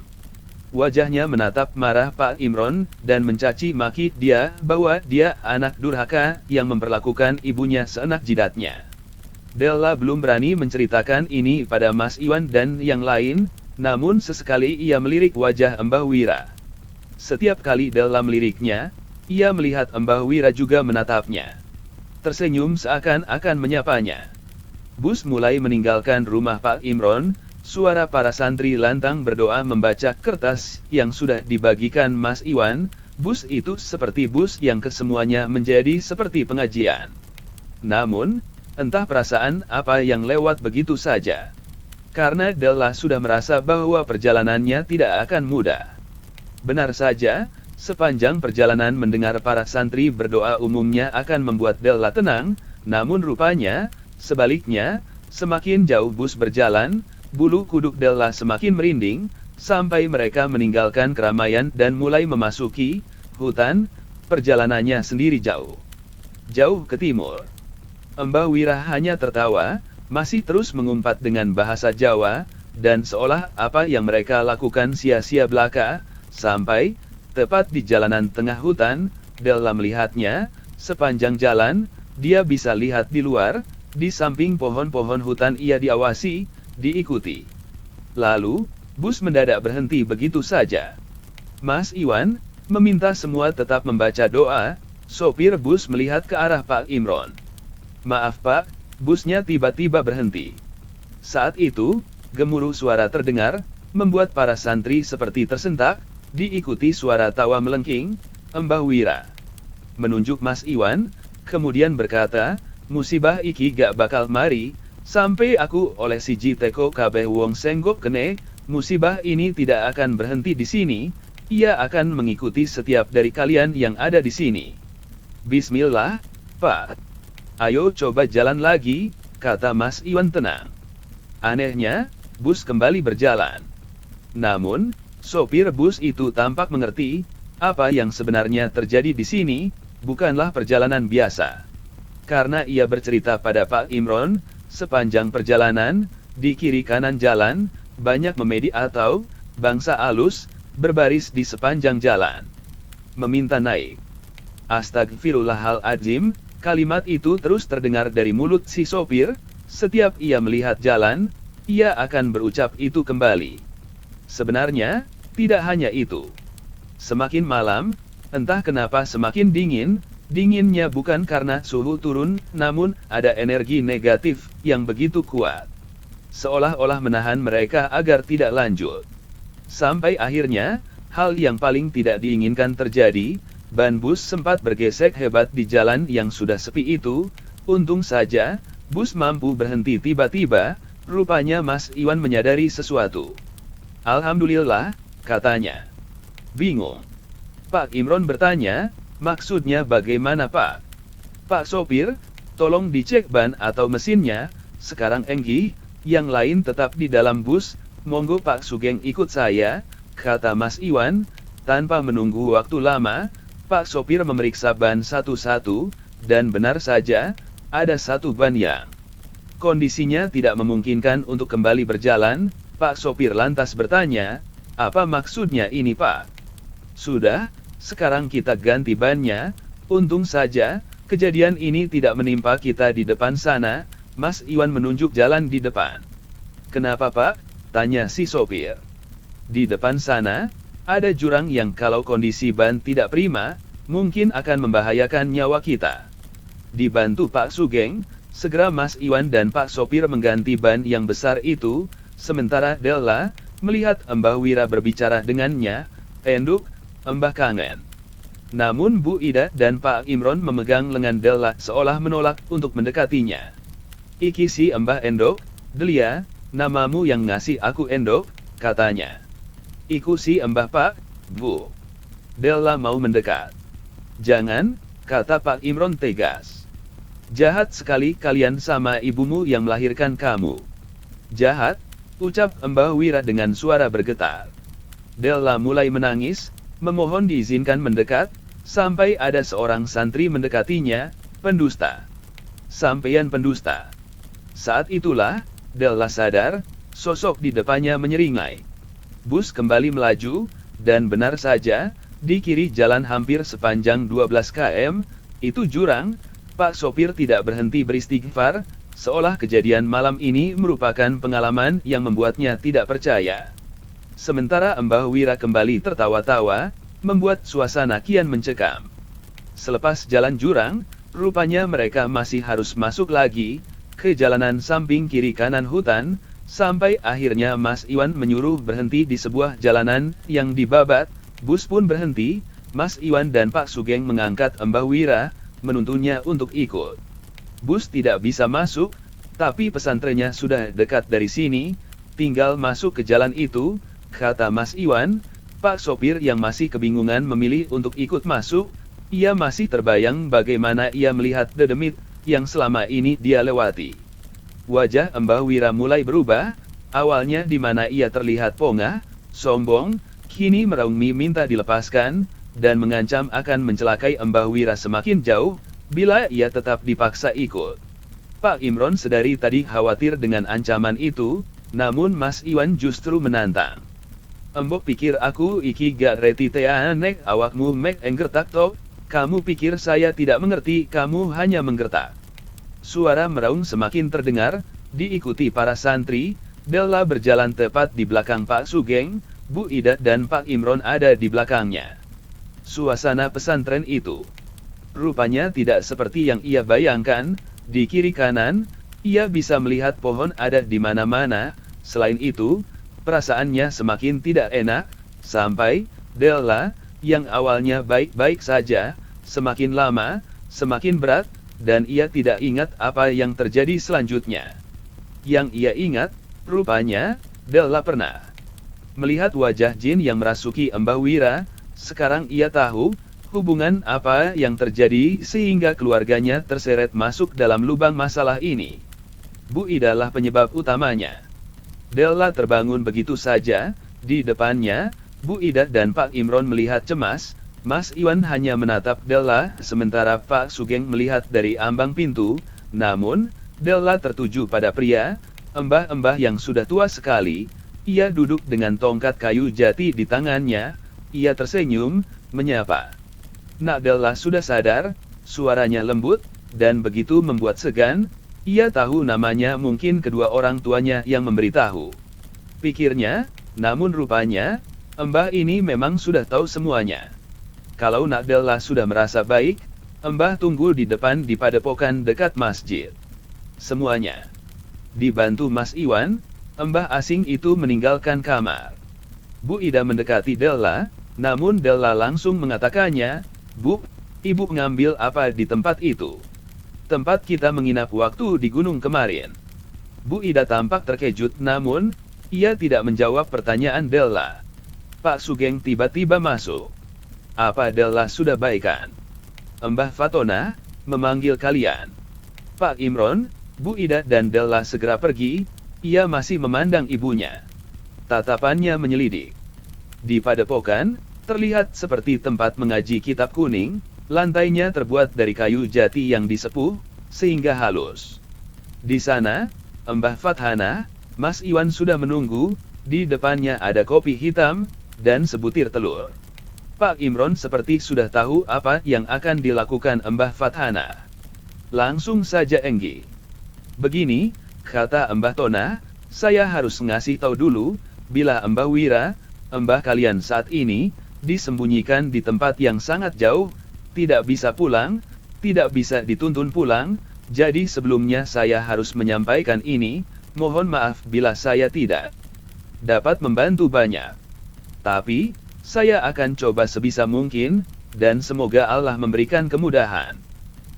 wajahnya menatap marah Pak Imron, dan mencaci maki dia, bahwa dia anak durhaka, yang memperlakukan ibunya seenak jidatnya. Della belum berani menceritakan ini pada Mas Iwan dan yang lain, namun sesekali ia melirik wajah Mbah Wira. Setiap kali Della meliriknya, ia melihat Mbah Wira juga menatapnya. Tersenyum seakan-akan menyapanya. Bus mulai meninggalkan rumah Pak Imron, suara para santri lantang berdoa membaca kertas yang sudah dibagikan Mas Iwan. Bus itu seperti bus yang kesemuanya menjadi seperti pengajian. Namun, entah perasaan apa yang lewat begitu saja. Karena Della sudah merasa bahwa perjalanannya tidak akan mudah. Benar saja, sepanjang perjalanan mendengar para santri berdoa umumnya akan membuat Della tenang, namun rupanya, sebaliknya, semakin jauh bus berjalan, bulu kuduk Della semakin merinding, sampai mereka meninggalkan keramaian dan mulai memasuki hutan. Perjalanannya sendiri jauh ke timur. Mbah Wira hanya tertawa, masih terus mengumpat dengan bahasa Jawa, dan seolah apa yang mereka lakukan sia-sia belaka, sampai tepat di jalanan tengah hutan, Della melihatnya. Sepanjang jalan, dia bisa lihat di luar, di samping pohon-pohon hutan ia diawasi, diikuti. Lalu, bus mendadak berhenti begitu saja. Mas Iwan meminta semua tetap membaca doa. Sopir bus melihat ke arah Pak Imron. "Maaf Pak, busnya tiba-tiba berhenti." Saat itu, gemuruh suara terdengar, membuat para santri seperti tersentak, diikuti suara tawa melengking. Mbah Wira menunjuk Mas Iwan, kemudian berkata, "Musibah iki gak bakal mari, sampai aku oleh siji teko kabeh wong senggok kene. Musibah ini tidak akan berhenti di sini, ia akan mengikuti setiap dari kalian yang ada di sini." "Bismillah, Pak. Ayo coba jalan lagi," kata Mas Iwan tenang. Anehnya, bus kembali berjalan. Namun, sopir bus itu tampak mengerti, apa yang sebenarnya terjadi di sini, bukanlah perjalanan biasa. Karena ia bercerita pada Pak Imron, sepanjang perjalanan, di kiri kanan jalan, banyak memedi atau bangsa alus, berbaris di sepanjang jalan, meminta naik. Astagfirullahaladzim, kalimat itu terus terdengar dari mulut si sopir. Setiap ia melihat jalan, ia akan berucap itu kembali. Sebenarnya, tidak hanya itu. Semakin malam, entah kenapa semakin dingin. Dinginnya bukan karena suhu turun, namun ada energi negatif yang begitu kuat. Seolah-olah menahan mereka agar tidak lanjut. Sampai akhirnya, hal yang paling tidak diinginkan terjadi. Ban bus sempat bergesek hebat di jalan yang sudah sepi itu. Untung saja, bus mampu berhenti tiba-tiba. Rupanya Mas Iwan menyadari sesuatu. "Alhamdulillah," katanya. Bingung. Pak Imron bertanya, "Maksudnya bagaimana Pak?" "Pak sopir, tolong dicek ban atau mesinnya, sekarang enggih, yang lain tetap di dalam bus, monggo Pak Sugeng ikut saya," kata Mas Iwan. Tanpa menunggu waktu lama, Pak sopir memeriksa ban satu-satu, dan benar saja, ada satu ban yang kondisinya tidak memungkinkan untuk kembali berjalan. Pak sopir lantas bertanya, "Apa maksudnya ini Pak?" "Sudah, sekarang kita ganti bannya." "Untung saja, kejadian ini tidak menimpa kita di depan sana." Mas Iwan menunjuk jalan di depan. "Kenapa Pak?" tanya si sopir. "Di depan sana, ada jurang yang kalau kondisi ban tidak prima, mungkin akan membahayakan nyawa kita." Dibantu Pak Sugeng, segera Mas Iwan dan Pak sopir mengganti ban yang besar itu. Sementara Della melihat Mbah Wira berbicara dengannya, "Enduk, Mbah kangen." Namun Bu Ida dan Pak Imron memegang lengan Della seolah menolak untuk mendekatinya. "Iki si Mbah Endok, Delia, namamu yang ngasih aku Endok," katanya. "Iku si Mbah Pak, Bu." Della mau mendekat. "Jangan," kata Pak Imron tegas. "Jahat sekali kalian sama ibumu yang melahirkan kamu." "Jahat?" ucap Mbah Wira dengan suara bergetar. Della mulai menangis, memohon diizinkan mendekat, sampai ada seorang santri mendekatinya. "Pendusta. Sampeyan pendusta." Saat itulah, Della sadar, sosok di depannya menyeringai. Bus kembali melaju, Dan benar saja, di kiri jalan hampir sepanjang 12 km, itu jurang. Pak sopir tidak berhenti beristighfar, seolah kejadian malam ini merupakan pengalaman yang membuatnya tidak percaya. Sementara Mbah Wira kembali tertawa-tawa, membuat suasana kian mencekam. Selepas jalan jurang, rupanya mereka masih harus masuk lagi ke jalanan samping kiri kanan hutan, sampai akhirnya Mas Iwan menyuruh berhenti di sebuah jalanan yang dibabat. Bus pun berhenti. Mas Iwan dan Pak Sugeng mengangkat Mbah Wira, menuntunnya untuk ikut. Bus tidak bisa masuk, tapi pesantrennya sudah dekat dari sini, tinggal masuk ke jalan itu, kata Mas Iwan. Pak sopir yang masih kebingungan memilih untuk ikut masuk. Ia masih terbayang bagaimana ia melihat dedemit yang selama ini dia lewati. Wajah Mbah Wira mulai berubah, awalnya di mana ia terlihat pongah, sombong, kini meraung minta dilepaskan, dan mengancam akan mencelakai Mbah Wira semakin jauh, bila ia tetap dipaksa ikut. Pak Imron sedari tadi khawatir dengan ancaman itu, namun Mas Iwan justru menantang. Embok pikir aku iki gak reti teanek awakmu mek enggertak tok, kamu pikir saya tidak mengerti kamu hanya menggertak. Suara meraung semakin terdengar, diikuti para santri. Della berjalan tepat di belakang Pak Sugeng, Bu Ida dan Pak Imron ada di belakangnya. Suasana pesantren itu rupanya tidak seperti yang ia bayangkan. Di kiri kanan, ia bisa melihat pohon ada di mana-mana. Selain itu, perasaannya semakin tidak enak, sampai Della, yang awalnya baik-baik saja, semakin lama, semakin berat, dan ia tidak ingat apa yang terjadi selanjutnya. Yang ia ingat, rupanya, Della pernah melihat wajah jin yang merasuki Mbah Wira. Sekarang ia tahu, hubungan apa yang terjadi sehingga keluarganya terseret masuk dalam lubang masalah ini. Bu Ida lah penyebab utamanya. Della terbangun begitu saja, di depannya, Bu Ida dan Pak Imron melihat cemas. Mas Iwan hanya menatap Della, sementara Pak Sugeng melihat dari ambang pintu. Namun, Della tertuju pada pria, mbah-mbah yang sudah tua sekali. Ia duduk dengan tongkat kayu jati di tangannya. Ia tersenyum, menyapa. Nak Della sudah sadar, suaranya lembut, dan begitu membuat segan. Ia tahu namanya mungkin kedua orang tuanya yang memberitahu. Pikirnya, namun rupanya, Mbah ini memang sudah tahu semuanya. Kalau Nak Della sudah merasa baik, Mbah tunggu di depan di padepokan dekat masjid. Semuanya dibantu Mas Iwan, Mbah asing itu meninggalkan kamar. Bu Ida mendekati Della, namun Della langsung mengatakannya, Bu, Ibu ngambil apa di tempat itu? Tempat kita menginap waktu di gunung kemarin. Bu Ida tampak terkejut, namun, ia tidak menjawab pertanyaan Della. Pak Sugeng tiba-tiba masuk. Apa Della sudah baikan? Mbah Fatona memanggil kalian. Pak Imron, Bu Ida dan Della segera pergi. Ia masih memandang ibunya. Tatapannya menyelidik. Di padepokan, terlihat seperti tempat mengaji kitab kuning. Lantainya terbuat dari kayu jati yang disepuh, sehingga halus. Di sana, Mbah Fathana, Mas Iwan sudah menunggu. Di depannya ada kopi hitam, dan sebutir telur. Pak Imron seperti sudah tahu apa yang akan dilakukan Mbah Fathana. Langsung saja Enggi. Begini, kata Mbah Tona, saya harus ngasih tahu dulu, bila Mbah Wira, Mbah kalian saat ini, disembunyikan di tempat yang sangat jauh, tidak bisa pulang, tidak bisa dituntun pulang, jadi sebelumnya saya harus menyampaikan ini, mohon maaf bila saya tidak dapat membantu banyak. Tapi, saya akan coba sebisa mungkin, dan semoga Allah memberikan kemudahan.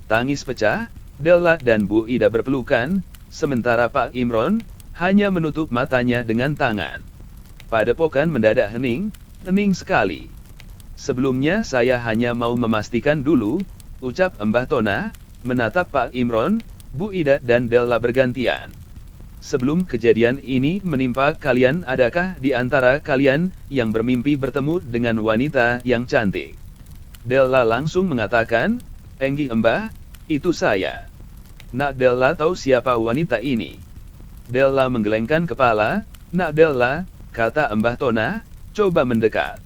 Tangis pecah, Della dan Bu Ida berpelukan, sementara Pak Imron hanya menutup matanya dengan tangan. Padepokan mendadak hening, hening sekali. Sebelumnya saya hanya mau memastikan dulu, ucap Mbah Tona, menatap Pak Imron, Bu Ida dan Della bergantian. Sebelum kejadian ini menimpa kalian, adakah di antara kalian yang bermimpi bertemu dengan wanita yang cantik? Della langsung mengatakan, Enggi Mbah, itu saya. Nak Della tahu siapa wanita ini? Della menggelengkan kepala. Nak Della, kata Mbah Tona, coba mendekat.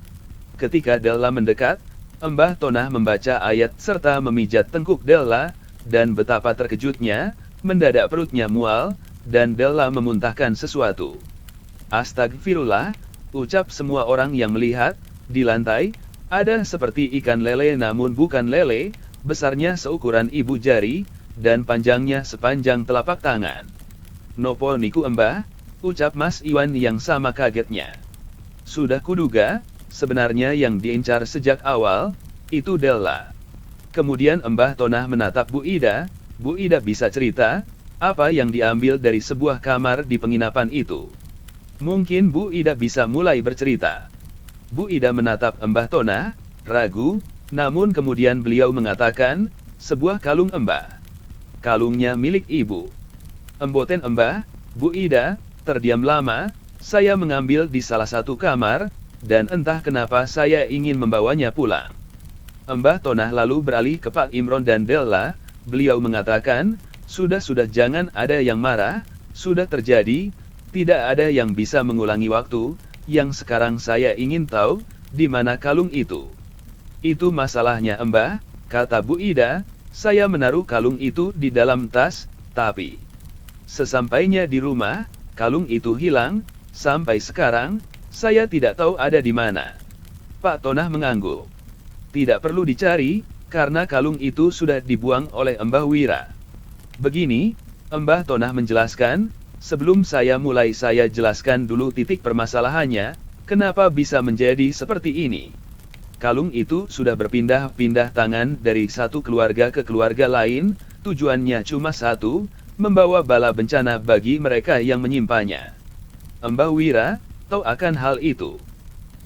Ketika Della mendekat, Mbah Tonah membaca ayat serta memijat tengkuk Della, dan betapa terkejutnya, mendadak perutnya mual, dan Della memuntahkan sesuatu. Astagfirullah, ucap semua orang yang melihat. Di lantai, ada seperti ikan lele namun bukan lele, besarnya seukuran ibu jari, dan panjangnya sepanjang telapak tangan. Nopo niku Mbah, ucap Mas Iwan yang sama kagetnya. Sudah kuduga, sebenarnya yang diincar sejak awal, itu Della. Kemudian Mbah Tonah menatap Bu Ida bisa cerita, apa yang diambil dari sebuah kamar di penginapan itu. Mungkin Bu Ida bisa mulai bercerita. Bu Ida menatap Mbah Tonah, ragu, namun kemudian beliau mengatakan, sebuah kalung Mbah. Kalungnya milik ibu. Emboten Mbah, Bu Ida, terdiam lama, saya mengambil di salah satu kamar, dan entah kenapa saya ingin membawanya pulang. Mbah Tonah lalu beralih ke Pak Imron dan Della, beliau mengatakan, sudah jangan ada yang marah, sudah terjadi, tidak ada yang bisa mengulangi waktu, yang sekarang saya ingin tahu, di mana kalung itu. Itu masalahnya Mbah, kata Bu Ida, saya menaruh kalung itu di dalam tas, tapi sesampainya di rumah, kalung itu hilang, sampai sekarang, saya tidak tahu ada di mana. Pak Tonah mengangguk. Tidak perlu dicari, karena kalung itu sudah dibuang oleh Mbah Wira. Begini, Mbah Tonah menjelaskan, sebelum saya mulai saya jelaskan dulu titik permasalahannya, kenapa bisa menjadi seperti ini. Kalung itu sudah berpindah-pindah tangan dari satu keluarga ke keluarga lain, tujuannya cuma satu, membawa bala bencana bagi mereka yang menyimpannya. Mbah Wira, tahu akan hal itu.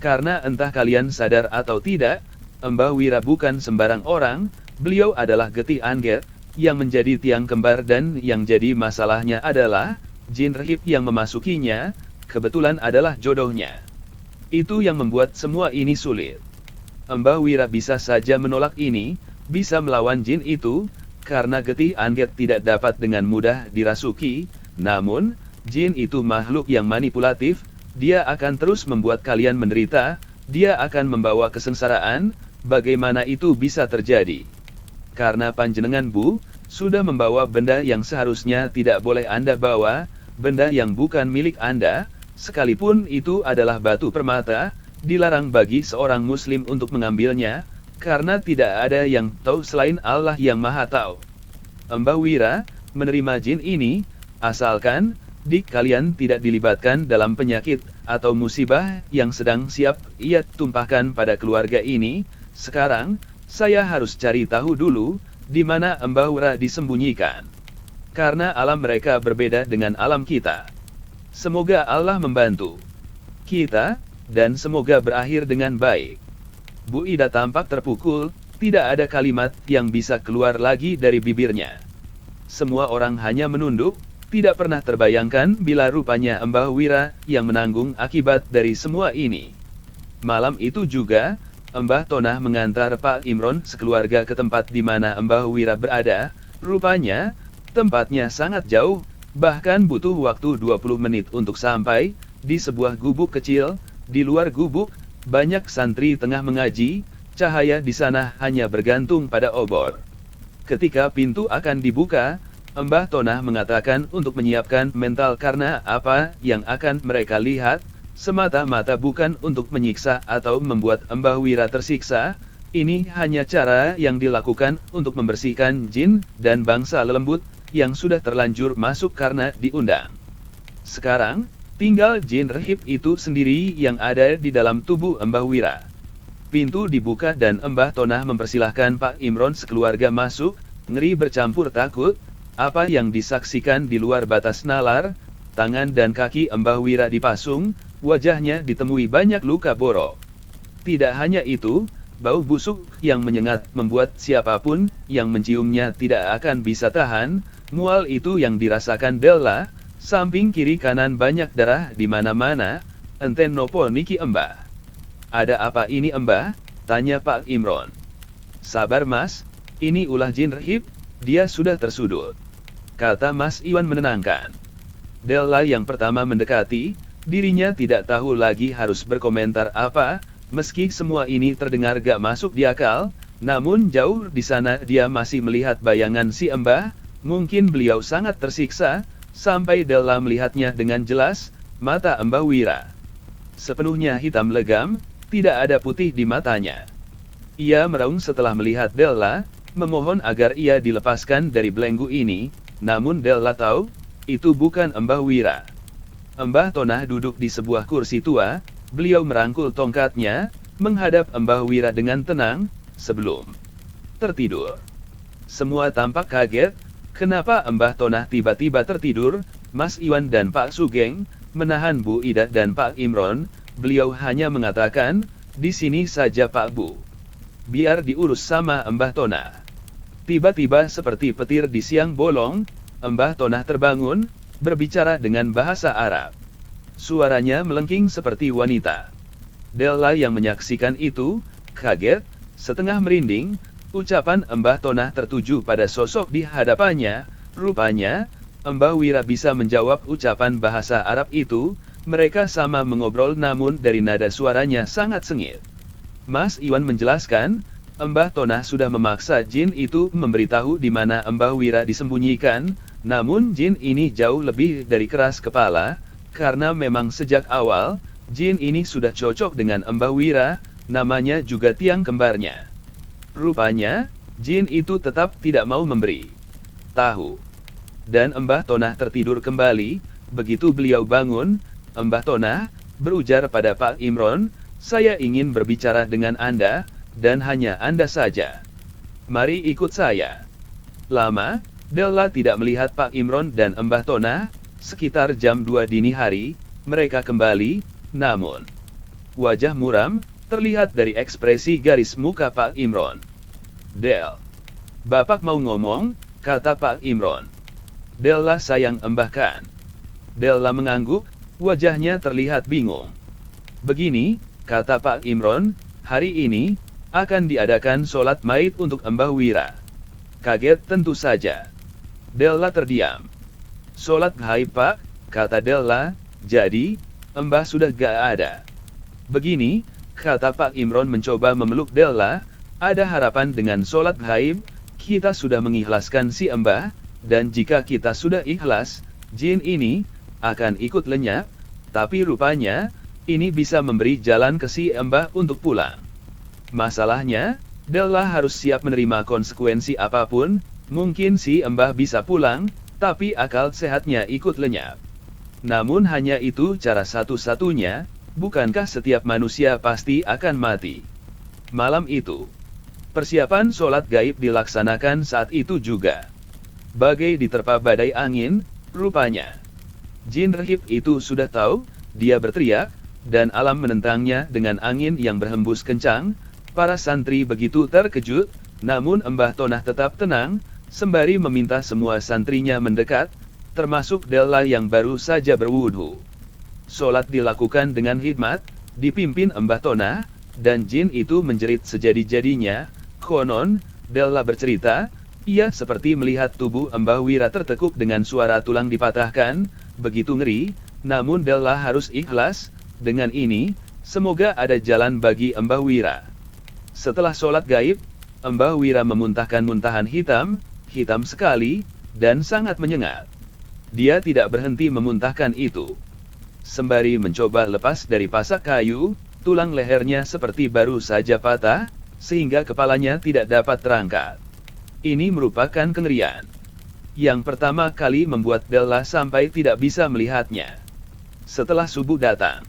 Karena entah kalian sadar atau tidak, Mbah Wira bukan sembarang orang, beliau adalah Getih Angger, yang menjadi tiang kembar dan yang jadi masalahnya adalah, jin rahib yang memasukinya, kebetulan adalah jodohnya. Itu yang membuat semua ini sulit. Mbah Wira bisa saja menolak ini, bisa melawan jin itu, karena Getih Angger tidak dapat dengan mudah dirasuki, namun, jin itu makhluk yang manipulatif, dia akan terus membuat kalian menderita, dia akan membawa kesengsaraan, bagaimana itu bisa terjadi? Karena panjenengan Bu, sudah membawa benda yang seharusnya tidak boleh Anda bawa, benda yang bukan milik Anda, sekalipun itu adalah batu permata, dilarang bagi seorang muslim untuk mengambilnya, karena tidak ada yang tahu selain Allah yang Maha Tahu. Mbah Wira, menerima jin ini, asalkan, kalian tidak dilibatkan dalam penyakit, atau musibah, yang sedang siap, ia tumpahkan pada keluarga ini, sekarang, saya harus cari tahu dulu, di mana Mbah Wira disembunyikan. Karena alam mereka berbeda dengan alam kita. Semoga Allah membantu kita, dan semoga berakhir dengan baik. Bu Ida tampak terpukul, tidak ada kalimat yang bisa keluar lagi dari bibirnya. Semua orang hanya menunduk, tidak pernah terbayangkan bila rupanya Mbah Wira yang menanggung akibat dari semua ini. Malam itu juga, Mbah Tonah mengantar Pak Imron sekeluarga ke tempat di mana Mbah Wira berada, rupanya, tempatnya sangat jauh, bahkan butuh waktu 20 menit untuk sampai, di sebuah gubuk kecil, di luar gubuk, banyak santri tengah mengaji, cahaya di sana hanya bergantung pada obor. Ketika pintu akan dibuka, Mbah Tonah mengatakan untuk menyiapkan mental karena apa yang akan mereka lihat, semata-mata bukan untuk menyiksa atau membuat Mbah Wira tersiksa, ini hanya cara yang dilakukan untuk membersihkan jin dan bangsa lembut, yang sudah terlanjur masuk karena diundang. Sekarang, tinggal jin rahib itu sendiri yang ada di dalam tubuh Mbah Wira. Pintu dibuka dan Mbah Tonah mempersilahkan Pak Imron sekeluarga masuk, ngeri bercampur takut, apa yang disaksikan di luar batas nalar, tangan dan kaki Mbah Wira dipasung, wajahnya ditemui banyak luka borok. Tidak hanya itu, bau busuk yang menyengat membuat siapapun yang menciumnya tidak akan bisa tahan, mual itu yang dirasakan Della, samping kiri kanan banyak darah di mana-mana, enten nopo niki Mbah. Ada apa ini Mbah? Tanya Pak Imron. Sabar Mas, ini ulah jin rahib, dia sudah tersudut. Kata Mas Iwan menenangkan. Della yang pertama mendekati, dirinya tidak tahu lagi harus berkomentar apa, Meski semua ini terdengar gak masuk di akal, namun jauh di sana dia masih melihat bayangan si Mbah. Mungkin beliau sangat tersiksa, sampai Della melihatnya dengan jelas, mata Mbah Wira sepenuhnya hitam legam, tidak ada putih di matanya. Ia meraung setelah melihat Della, memohon agar ia dilepaskan dari belenggu ini, namun Della tahu, itu bukan Mbah Wira. Mbah Tonah duduk di sebuah kursi tua, beliau merangkul tongkatnya, menghadap Mbah Wira dengan tenang, sebelum tertidur. Semua tampak kaget, kenapa Mbah Tonah tiba-tiba tertidur. Mas Iwan dan Pak Sugeng menahan Bu Ida dan Pak Imron, beliau hanya mengatakan, di sini saja Pak Bu. Biar diurus sama Mbah Tonah. Tiba-tiba seperti petir di siang bolong, Mbah Tonah terbangun, berbicara dengan bahasa Arab. Suaranya melengking seperti wanita. Della yang menyaksikan itu, kaget, setengah merinding, ucapan Mbah Tonah tertuju pada sosok di hadapannya, rupanya, Mbah Wira bisa menjawab ucapan bahasa Arab itu, mereka sama mengobrol namun dari nada suaranya sangat sengit. Mas Iwan menjelaskan, Mbah Tonah sudah memaksa jin itu memberitahu di mana Mbah Wira disembunyikan, namun jin ini jauh lebih dari keras kepala, karena memang sejak awal, jin ini sudah cocok dengan Mbah Wira, namanya juga tiang kembarnya. Rupanya, jin itu tetap tidak mau memberi tahu. Dan Mbah Tonah tertidur kembali, begitu beliau bangun, Mbah Tonah berujar pada Pak Imron, saya ingin berbicara dengan Anda, dan hanya Anda saja. Mari ikut saya. Lama, Della tidak melihat Pak Imron dan Mbah Tonah, sekitar jam 2 dini hari, mereka kembali, namun wajah muram, terlihat dari ekspresi garis muka Pak Imron. Del, Bapak mau ngomong, kata Pak Imron. Della sayang Mbah kan. Della mengangguk, wajahnya terlihat bingung. Begini, kata Pak Imron, hari ini, akan diadakan sholat maid untuk Mbah Wira. Kaget tentu saja. Della terdiam. Sholat gaib Pak, kata Della, jadi, Mbah sudah gak ada. Begini, kata Pak Imron mencoba memeluk Della, ada harapan dengan sholat gaib, kita sudah mengikhlaskan si Mbah, dan jika kita sudah ikhlas, jin ini akan ikut lenyap, tapi rupanya, ini bisa memberi jalan ke si Mbah untuk pulang. Masalahnya, Della harus siap menerima konsekuensi apapun, mungkin si Mbah bisa pulang, tapi akal sehatnya ikut lenyap. Namun hanya itu cara satu-satunya, bukankah setiap manusia pasti akan mati? Malam itu, persiapan sholat gaib dilaksanakan saat itu juga. Bagai diterpa badai angin, rupanya. Jin rahib itu sudah tahu, dia berteriak, dan alam menentangnya dengan angin yang berhembus kencang. Para santri begitu terkejut, namun Mbah Tonah tetap tenang, sembari meminta semua santrinya mendekat, termasuk Della yang baru saja berwudhu. Sholat dilakukan dengan hikmat, dipimpin Mbah Tonah, dan jin itu menjerit sejadi-jadinya. Konon, Della bercerita, ia seperti melihat tubuh Mbah Wira tertekuk dengan suara tulang dipatahkan, begitu ngeri, namun Della harus ikhlas, dengan ini, semoga ada jalan bagi Mbah Wira. Setelah sholat gaib, Mbah Wira memuntahkan muntahan hitam, hitam sekali, dan sangat menyengat. Dia tidak berhenti memuntahkan itu. Sembari mencoba lepas dari pasak kayu, tulang lehernya seperti baru saja patah, sehingga kepalanya tidak dapat terangkat. Ini merupakan kengerian yang pertama kali membuat Della sampai tidak bisa melihatnya. Setelah subuh datang,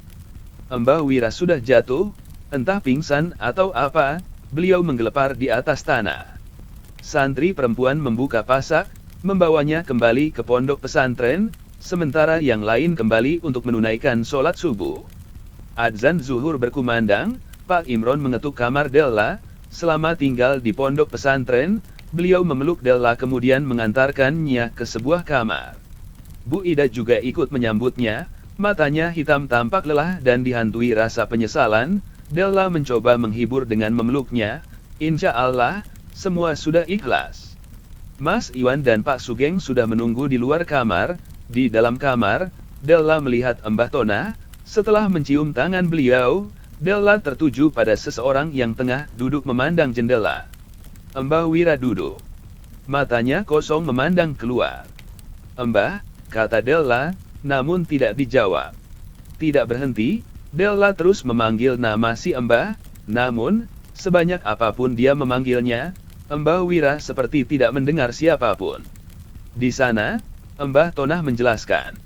Mbah Wira sudah jatuh, entah pingsan atau apa, beliau menggelepar di atas tanah. Santri perempuan membuka pasak, membawanya kembali ke pondok pesantren, sementara yang lain kembali untuk menunaikan sholat subuh. Adzan zuhur berkumandang, Pak Imron mengetuk kamar Della. Selama tinggal di pondok pesantren, beliau memeluk Della kemudian mengantarkannya ke sebuah kamar. Bu Ida juga ikut menyambutnya, matanya hitam tampak lelah dan dihantui rasa penyesalan. Della mencoba menghibur dengan memeluknya, insya Allah, semua sudah ikhlas. Mas Iwan dan Pak Sugeng sudah menunggu di luar kamar. Di dalam kamar, Della melihat Mbah Tonah. Setelah mencium tangan beliau, Della tertuju pada seseorang yang tengah duduk memandang jendela. Mbah Wira duduk. Matanya kosong memandang keluar. "Mbah," kata Della, namun tidak dijawab. Tidak berhenti, Della terus memanggil nama si Mbah, namun, sebanyak apapun dia memanggilnya, Mbah Wira seperti tidak mendengar siapapun. Di sana, Mbah Tonah menjelaskan.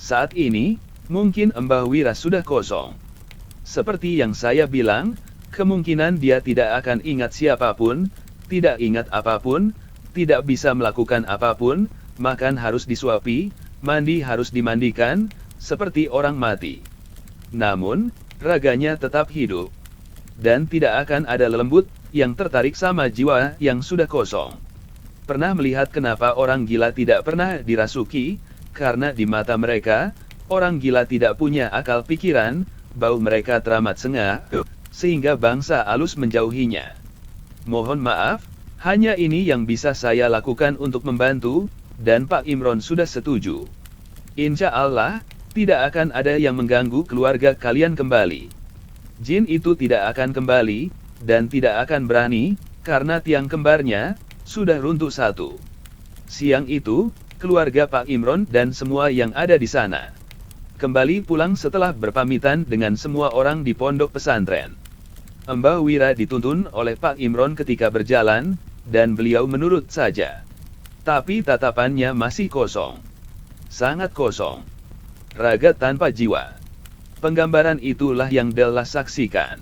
Saat ini, mungkin Mbah Wira sudah kosong. Seperti yang saya bilang, kemungkinan dia tidak akan ingat siapapun, tidak ingat apapun, tidak bisa melakukan apapun, makan harus disuapi, mandi harus dimandikan, seperti orang mati. Namun, raganya tetap hidup. Dan tidak akan ada lembut yang tertarik sama jiwa yang sudah kosong. Pernah melihat kenapa orang gila tidak pernah dirasuki? Karena di mata mereka, orang gila tidak punya akal pikiran, bau mereka teramat sengah, sehingga bangsa alus menjauhinya. Mohon maaf, hanya ini yang bisa saya lakukan untuk membantu, dan Pak Imron sudah setuju. Insya Allah, tidak akan ada yang mengganggu keluarga kalian kembali. Jin itu tidak akan kembali, dan tidak akan berani, karena tiang kembarnya sudah runtuh satu. Siang itu, keluarga Pak Imron dan semua yang ada di sana kembali pulang setelah berpamitan dengan semua orang di pondok pesantren. Mbah Wira dituntun oleh Pak Imron ketika berjalan, dan beliau menurut saja. Tapi tatapannya masih kosong. Sangat kosong. Raga tanpa jiwa. Penggambaran itulah yang Della saksikan.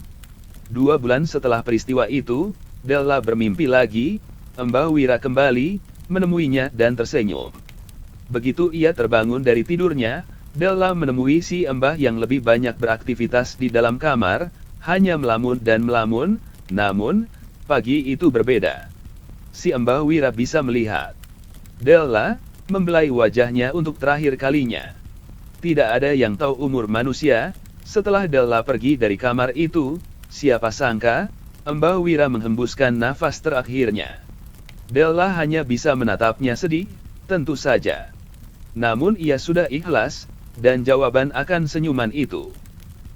2 bulan setelah peristiwa itu, Della bermimpi lagi, Mbah Wira kembali, menemuinya dan tersenyum. Begitu ia terbangun dari tidurnya, Della menemui si Mbah yang lebih banyak beraktivitas di dalam kamar, hanya melamun dan melamun, namun, pagi itu berbeda. Si Mbah Wira bisa melihat. Della membelai wajahnya untuk terakhir kalinya. Tidak ada yang tahu umur manusia, setelah Della pergi dari kamar itu, siapa sangka, Mbah Wira menghembuskan nafas terakhirnya. Della hanya bisa menatapnya sedih, tentu saja. Namun ia sudah ikhlas, dan jawaban akan senyuman itu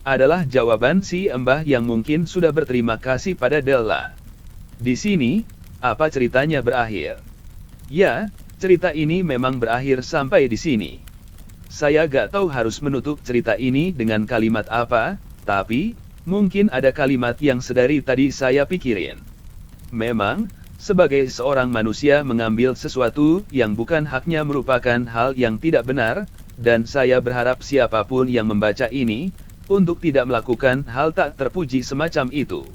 adalah jawaban si Mbah yang mungkin sudah berterima kasih pada Della. Di sini, apa ceritanya berakhir? Ya, cerita ini memang berakhir sampai di sini. Saya gak tahu harus menutup cerita ini dengan kalimat apa, tapi, mungkin ada kalimat yang sedari tadi saya pikirin. Memang, sebagai seorang manusia mengambil sesuatu yang bukan haknya merupakan hal yang tidak benar, dan saya berharap siapapun yang membaca ini, untuk tidak melakukan hal tak terpuji semacam itu.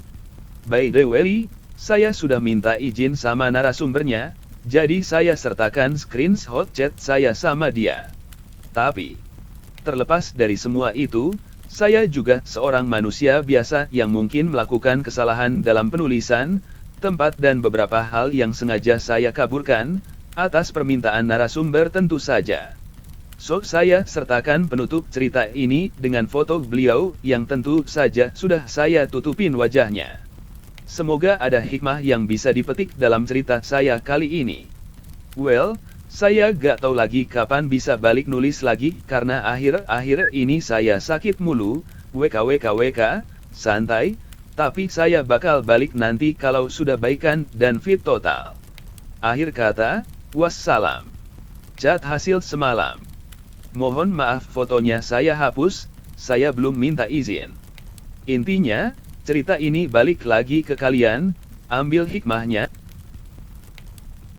By the way, saya sudah minta izin sama narasumbernya, jadi saya sertakan screenshot chat saya sama dia. Tapi, terlepas dari semua itu, saya juga seorang manusia biasa yang mungkin melakukan kesalahan dalam penulisan, tempat dan beberapa hal yang sengaja saya kaburkan, atas permintaan narasumber tentu saja. So, saya sertakan penutup cerita ini dengan foto beliau yang tentu saja sudah saya tutupin wajahnya. Semoga ada hikmah yang bisa dipetik dalam cerita saya kali ini. Well, saya gak tahu lagi kapan bisa balik nulis lagi karena akhir-akhir ini saya sakit mulu, WKWKWK, santai, tapi saya bakal balik nanti kalau sudah baikan dan fit total. Akhir kata, wassalam. Chat hasil semalam. Mohon maaf fotonya saya hapus, saya belum minta izin. Intinya, cerita ini balik lagi ke kalian, ambil hikmahnya,